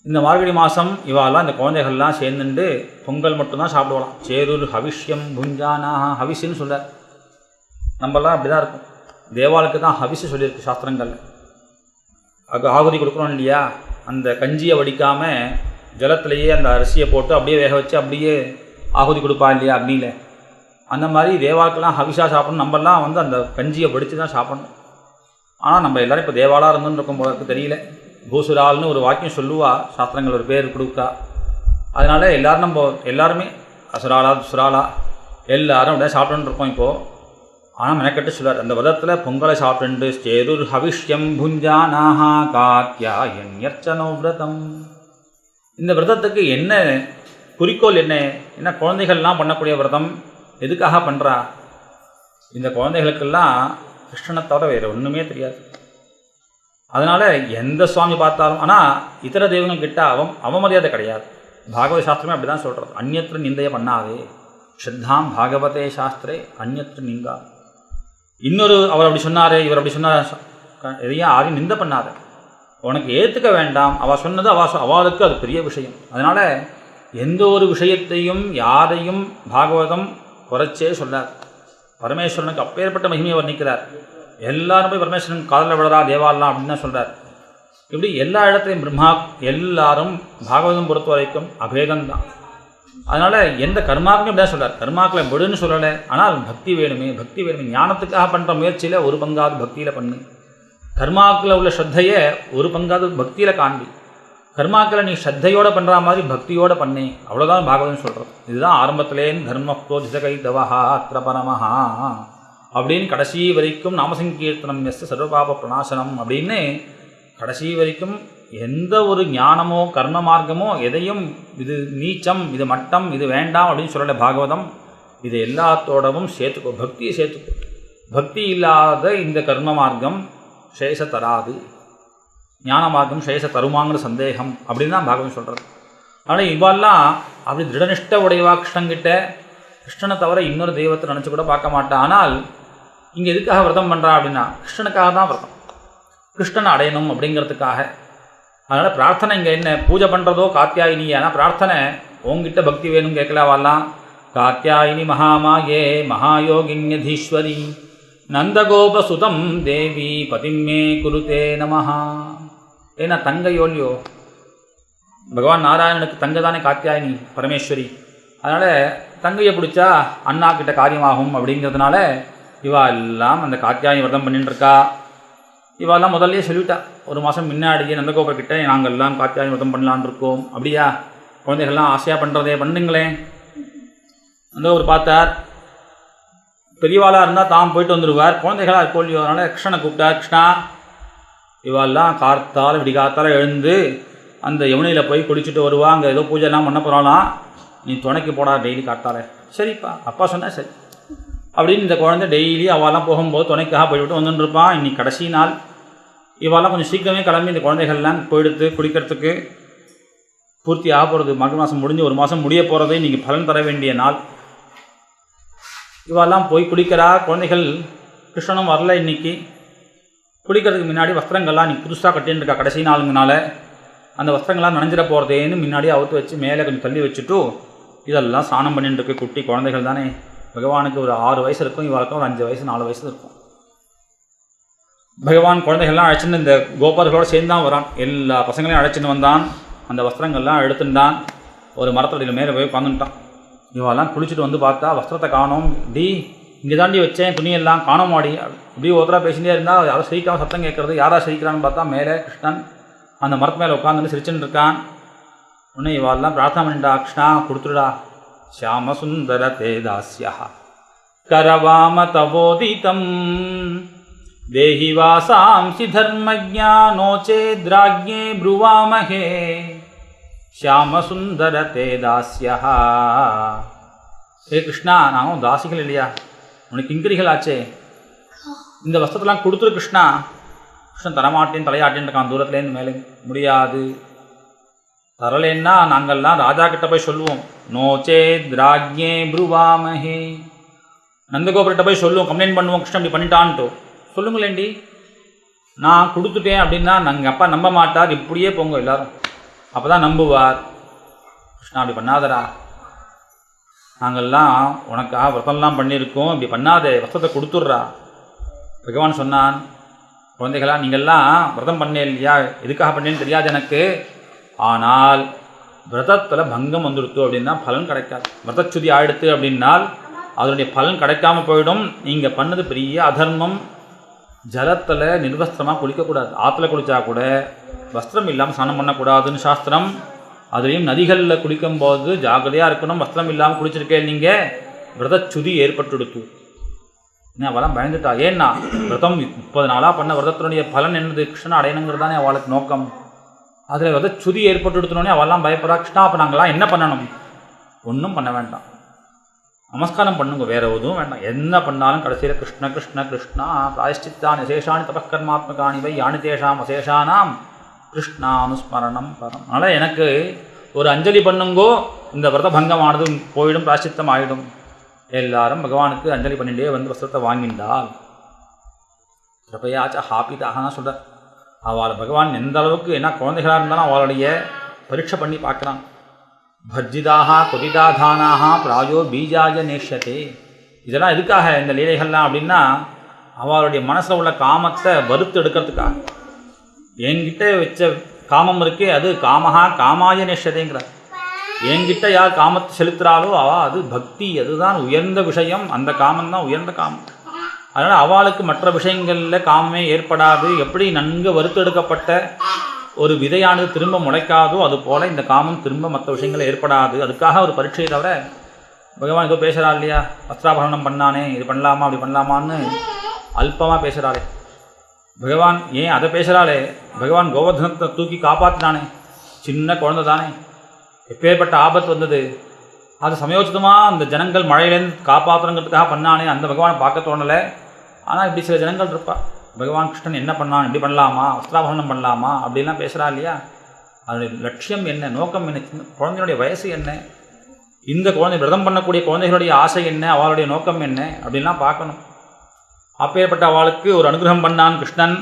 இந்த மார்கழி மாதம் இவாலாம் இந்த குழந்தைகள்லாம் சேர்ந்துட்டு பொங்கல் மட்டும்தான் சாப்பிடுவாளாம். சேதுர் ஹவிஷ்யம் புஞ்சானாஹ, ஹவிஷ்ன்னு சொல்கிறார். நம்மளாம் அப்படி தான் இருக்கும். தேவாளுக்கு தான் ஹவிஷு சொல்லியிருக்கு சாஸ்திரங்கள். ஆகுதி கொடுக்குறோம் இல்லையா, அந்த கஞ்சியை வடிக்காமல் ஜலத்திலேயே அந்த அரிசியை போட்டு அப்படியே வேக வச்சு அப்படியே ஆகுதி கொடுப்பா இல்லையா அக்னியில். அந்த மாதிரி தேவாளுக்கெல்லாம் ஹவிஷா சாப்பிடணும். நம்மலாம் அந்த கஞ்சியை வடித்து தான் சாப்பிடணும். ஆனால் நம்ம எல்லோரும் இப்போ தேவாலாக இருந்துன்னு இருக்கும் போல தெரியல. பூசுரால்னு ஒரு வாக்கியம் சொல்லுவா, சாஸ்திரங்கள் ஒரு பேர் கொடுக்கா. அதனால் எல்லாருமே அசுராலா சுராலா எல்லாரும் அப்படியே சாப்பிட்டுன்னு இருக்கோம் இப்போது. ஆனால் மெனக்கட்டு சொல்வார், அந்த விரதத்தில் பொங்கலை சாப்பிட்டு சேதுர் ஹவிஷ்யம் புஞ்சானாஹா காத்யாயன்யர்ச்சனோ விரதம். இந்த விரதத்துக்கு என்ன குறிக்கோள், என்ன குழந்தைகள்லாம் பண்ணக்கூடிய விரதம் எதுக்காக பண்ணுறா? இந்த குழந்தைகளுக்கெல்லாம் கிருஷ்ணனை தவிர வேறு ஒன்றுமே தெரியாது. அதனால் எந்த சுவாமி பார்த்தாலும், ஆனால் இதர தெய்வங்கள் கிட்ட அவமரியாதை கிடையாது. பாகவத சாஸ்திரமே அப்படி தான் சொல்கிறது. அந்நியத்திர நிந்தைய பண்ணாதே, ஸ்ரத்தாம் பாகவதே சாஸ்திரே அந்நியத்திர நிந்தா. இன்னொரு அவர் அப்படி சொன்னார், இவர் அப்படி சொன்னார், எதையும் யாரையும் நிந்த பண்ணாத. உனக்கு ஏற்றுக்க வேண்டாம். அவள் சொன்னது அவளுக்கு அது பெரிய விஷயம். அதனால் எந்த ஒரு விஷயத்தையும் யாரையும் பாகவதம் குறைச்சே சொல்லார். பரமேஸ்வரனுக்கு அப்பேற்பட்ட மகிமையை வர்ணிக்கிறார். எல்லாரும் போய் பரமேஸ்வரன் காதலில் விழறா தேவாலாம் அப்படின்னு தான் சொல்கிறார். இப்படி எல்லா இடத்துலையும் பிரம்மா எல்லாரும் பாகவதம் பொறுத்த வரைக்கும் அபேதம்தான். அதனால் எந்த கர்மாவுக்கும் இப்படி தான் சொல்கிறார். கர்மாக்களை விடுன்னு சொல்லலை, ஆனால் பக்தி வேணுமே, பக்தி வேணுமே. ஞானத்துக்காக பண்ணுற முயற்சியில் ஒரு பங்காவது பக்தியில் பண்ணு. கர்மாக்களில் உள்ள ஸ்ரத்தையை ஒரு பங்காவது பக்தியில் காண்பி. கர்மாக்களை நீ ஸ்ரத்தையோடு பண்ணுற மாதிரி பக்தியோடு பண்ணி, அவ்வளோதான் பாகவதம் சொல்கிறது. இதுதான் ஆரம்பத்திலேன்னு தர்மப்தோ திசகை தவஹா அத்திர பரமஹா அப்படின்னு கடைசி வரைக்கும் நாமசங்கீர்த்தனம் எஸ் சர்வபாப பிரணாசனம் அப்படின்னு கடைசி வரைக்கும் எந்த ஒரு ஞானமோ கர்ம மார்க்கமோ எதையும் இது நீச்சம், இது மட்டம், இது வேண்டாம் அப்படின்னு சொல்லலை பாகவதம். இது எல்லாத்தோடவும் சேர்த்துக்கோ, பக்தியை சேர்த்துக்கோ. பக்தி இல்லாத இந்த கர்ம மார்க்கம் சேஷ தராது, ஞான மார்க்கம் சேஷ தருமாங்கிற சந்தேகம் அப்படின்னு தான் பாகவதம் சொல்கிறது. ஆனால் இவெல்லாம் அப்படி திருடனிஷ்ட உடையவா கிருஷ்ணங்கிட்ட, கிருஷ்ணனை தவிர இன்னொரு தெய்வத்தை நினச்சி கூட பார்க்க மாட்டான். ஆனால் இங்கே எதுக்காக விரதம் பண்ணுறா அப்படின்னா கிருஷ்ணனுக்காக தான் விரதம், கிருஷ்ணனை அடையணும் அப்படிங்கிறதுக்காக. அதனால் பிரார்த்தனை இங்கே என்ன, பூஜை பண்ணுறதோ காத்தியாயினி. ஆனால் பிரார்த்தனை உங்ககிட்ட பக்தி வேணும் கேட்கலாவெல்லாம். காத்தியாயினி மகாமாயே மகாயோகின்யதீஸ்வரி நந்தகோபசுதம் தேவி பதிமே குருதே நமஹா. ஏன்னா தங்கையோ இல்லையோ, பகவான் நாராயணனுக்கு தங்கை தானே காத்தியாயினி பரமேஸ்வரி. அதனால் தங்கையை பிடிச்சா அண்ணா கிட்ட காரியமாகும் அப்படிங்கிறதுனால இவா எல்லாம் அந்த காத்தியாயினி விரதம் பண்ணிட்டு இருக்கா. இவாலாம் முதல்லையே சொல்லிவிட்டா, ஒரு மாதம் முன்னாடியே நந்தகோபர்கிட்ட நாங்கள் எல்லாம் காத்தியாயினி விரதம் பண்ணலான் இருக்கோம். அப்படியா, குழந்தைகள்லாம் ஆசையாக பண்ணுறதே பண்ணுங்களேன். நந்தகோபர் பார்த்தார், பெரியவாளாக இருந்தால் தான் போயிட்டு வந்துடுவார், குழந்தைகளாக இருக்கோ இல்லையோ. அதனால் கிருஷ்ணனை கூப்பிட்டார். கிருஷ்ணா, இவாளெல்லாம் காத்தால் விடிகாத்தால் எழுந்து அந்த யமுனையில் போய் குளிச்சுட்டு வருவா, அங்கே ஏதோ பூஜைலாம் பண்ண போகிறாலாம், நீ துணைக்கு போடா டெய்லி காத்தால. சரிப்பா, அப்பா சொன்னால் சரி அப்படின்னு இந்த குழந்தை டெய்லி அவெல்லாம் போகும்போது துணைக்காக போய்விட்டு வந்துட்டுருப்பான். இன்னைக்கு கடைசி நாள். இவாலாம் கொஞ்சம் சீக்கிரமே கிளம்பி இந்த குழந்தைகள்லாம் போயிடுத்து குளிக்கிறதுக்கு பூர்த்தி ஆக போகிறது. மக மாதம் முடிஞ்சு ஒரு மாதம் முடிய போகிறதே இன்றைக்கி பலன் தர வேண்டிய நாள். இவாலாம் போய் குளிக்கிறா. குழந்தைகள் கிருஷ்ணனும் வரல இன்னைக்கு. குளிக்கிறதுக்கு முன்னாடி வஸ்திரங்கள்லாம் நீ புதுசாக கட்டின்னு இருக்கா கடைசி நாளுங்கனால, அந்த வஸ்திரங்கள்லாம் நனைஞ்சிட போகிறதேன்னு முன்னாடியே அவுத்து வச்சு மேலே கொஞ்சம் தள்ளி வச்சுட்டு இதெல்லாம் ஸ்நானம் பண்ணிட்டு இருக்கு. குட்டி குழந்தைகள் தானே, பகவானுக்கு ஒரு 6 வயசு இருக்கும், இவளுக்கும் ஒரு 5 வயசு 4 வயசு இருக்கும். பகவான் குழந்தைகள்லாம் அழைச்சின்னு இந்த கோபாலர்களோடு சேர்ந்து தான் வரான். எல்லா பசங்களையும் அழைச்சின்னு வந்தான். அந்த வஸ்திரங்கள்லாம் எடுத்துட்டான். ஒரு மரத்தடியில் மேலே போய் உட்காந்துட்டான். இவெல்லாம் குளிச்சுட்டு வந்து பார்த்தா வஸ்திரத்தை காணோம். டி இங்கே தாண்டி வச்சேன், துணியெல்லாம் காணோமாடி. இப்படி ஒருத்தராக பேசிகிட்டே இருந்தால் யாரும் சிரிக்காமல் சத்தம் கேட்குறது. யாரா சிரிக்கிறான்னு பார்த்தா மேலே கிருஷ்ணன் அந்த மரத்து மேலே உட்காந்துட்டு சிரிச்சுன்னு இருக்கான். உடனே இவாளெல்லாம் பிரார்த்தனை பண்ணிட்டா, கிருஷ்ணா கொடுத்துடா, ஷியாம சுந்தர தே தாஸ்யா கரவாம தவோதிதம் தேஹி வாசாம்சி தர்மஜ்ஞா நோச்சே திராக்ஞே ப்ருவாமஹே ஷியாம சுந்தர தே தாஸ்யா. ஏ கிருஷ்ணா, நானும் தாசிகள் இல்லையா, உனக்கு கிங்கிரிகள் ஆச்சே, இந்த வஸ்திரத்தெல்லாம் கொடுத்துரு கிருஷ்ணா. கிருஷ்ணன் தரமாட்டேன்னு தலையாட்டின்னு இருக்கான் தூரத்துலேருந்து. மேலே முடியாது, தரலேன்னா நாங்கள்லாம் ராஜா கிட்ட போய் சொல்லுவோம். நோச்சே திராக்ஞே ப்ருவாமஹே, நந்தகோபுரத்தை போய் சொல்லுவோம், கம்ப்ளைண்ட் பண்ணுவோம், கிருஷ்ணன் இப்படி பண்ணிட்டான்ட்டு. சொல்லுங்களேண்டி, நான் கொடுத்துட்டேன் அப்படின்னா நாங்கள் அப்பா நம்ப மாட்டார். இப்படியே போங்க எல்லாரும், அப்போ தான் நம்புவார். கிருஷ்ணா அப்படி பண்ணாதரா, நாங்கள்லாம் உனக்காக விரதம்லாம் பண்ணியிருக்கோம், இப்படி பண்ணாதே, வஸ்திரத்தை கொடுத்துட்றா. பகவான் சொன்னான், குழந்தைகளா நீங்கள்லாம் விரதம் பண்ணே இல்லையா, எதுக்காக பண்ணேன்னு தெரியாது எனக்கு, ஆனால் விரதத்தில் பங்கம் வந்துடுத்து அப்படின்னா பலன் கிடைக்காது. விரதச்சுதி ஆயிடுத்து அப்படின்னால் அதனுடைய பலன் கிடைக்காம போயிடும். நீங்கள் பண்ணது பெரிய அதர்மம். ஜலத்தில் நிர்வஸ்திரமாக குளிக்கக்கூடாது. ஆற்றுல குளித்தா கூட வஸ்திரம் இல்லாமல் ஸ்நானம் பண்ணக்கூடாதுன்னு சாஸ்திரம். அதுலேயும் நதிகளில் குளிக்கும்போது ஜாகிரதையாக இருக்கணும். வஸ்திரம் இல்லாமல் குளிச்சிருக்கேன் நீங்கள், விரதச்சுதி ஏற்பட்டுடுத்து. ஏன்னா அவெல்லாம் பயந்துட்டா. ஏன்னா விரதம் 30 நாளாக பண்ண விரதத்தினுடைய பலன் என்னது, கிருஷ்ணன் அடையணுங்கிறது தானே அவளுக்கு நோக்கம். அதில் விரதச்சுதி ஏற்பட்டுடுத்தனோடனே அவெல்லாம் பயப்படுறா. கிருஷ்ணா அப்போ நாங்கள்லாம் என்ன பண்ணணும்? ஒன்றும் பண்ண வேண்டாம். நமஸ்காரம் பண்ணுங்க, வேறு எதுவும் வேண்டாம். என்ன பண்ணாலும் கடைசியில் கிருஷ்ண கிருஷ்ண கிருஷ்ணா பிராயஷ்சித்தானி அசேஷானி தபக்கர்மாத்மகானி வை யானி தேஷாம் அசேஷானாம் கிருஷ்ணானுஸ்மரணம் பரம். அதனால் எனக்கு ஒரு அஞ்சலி பண்ணுங்கோ, இந்த விரத பங்கமானது போயிடும், பிராயஷ்சித்தம் ஆகிடும். எல்லாரும் பகவானுக்கு அஞ்சலி பண்ணிட்டே வந்து வஸ்திரத்தை வாங்கிண்டால் கிருப்பையாச்ச ஹாப்பிதாகனா சொல்கிற. அவளை பகவான் எந்த அளவுக்கு என்ன குழந்தைகளாக இருந்தாலும் அவளுடைய பரீட்சை பண்ணி பார்க்குறான். பர்ஜிதாக கொதிதாதானாக பிராயோ பீஜாஜ நேஷ்யத்தே. இதெல்லாம் எதுக்காக இந்த லீலைகள்லாம் அப்படின்னா, அவளுடைய மனசில் உள்ள காமத்தை வறுத்து எடுக்கிறதுக்காக. என்கிட்ட வச்ச காமம் இருக்கே, அது காமஹா காமாய நேஷ்யதேங்கிறார். என்கிட்ட யார் காமத்தை செலுத்துகிறாளோ அது பக்தி, அதுதான் உயர்ந்த விஷயம். அந்த காமந்தான் உயர்ந்த காமம். அதனால் அவளுக்கு மற்ற விஷயங்களில் காமமே ஏற்படாது. எப்படி நன்கு வறுத்தெடுக்கப்பட்ட ஒரு விதையானது திரும்ப முளைக்காதோ அதுபோல் இந்த காமம் திரும்ப மற்ற விஷயங்கள் ஏற்படாது. அதுக்காக ஒரு பரீட்சையை தவிர பகவான் ஏதோ பேசுகிறா இல்லையா, வஸ்திராபரணம் பண்ணானே, இது பண்ணலாமா அப்படி பண்ணலாமான்னு அல்பமாக பேசுகிறாளே. பகவான் ஏன் அதை பேசுகிறாளே, பகவான் கோவர்தனத்தை தூக்கி காப்பாற்றினானே, சின்ன குழந்தை தானே, எப்பேற்பட்ட ஆபத்து வந்தது, அது சமயோசிதமாக அந்த ஜனங்கள் மழையிலேருந்து காப்பாற்றுறங்கிறதுக்காக பண்ணானே, அந்த பகவானை பார்க்க தோணலை. ஆனால் இப்படி சில ஜனங்கள் இருப்பா, பகவான் கிருஷ்ணன் என்ன பண்ணான், இப்படி பண்ணலாமா, வஸ்திராபரணம் பண்ணலாமா அப்படிலாம் பேசுகிறா இல்லையா. அதனுடைய லட்சியம் என்ன, நோக்கம் என்ன, குழந்தையுடைய வயசு என்ன, இந்த குழந்தை விரதம் பண்ணக்கூடிய குழந்தைகளுடைய ஆசை என்ன, அவளுடைய நோக்கம் என்ன அப்படின்லாம் பார்க்கணும். அப்பேற்பட்ட அவளுக்கு ஒரு அனுகிரகம் பண்ணான் கிருஷ்ணன்.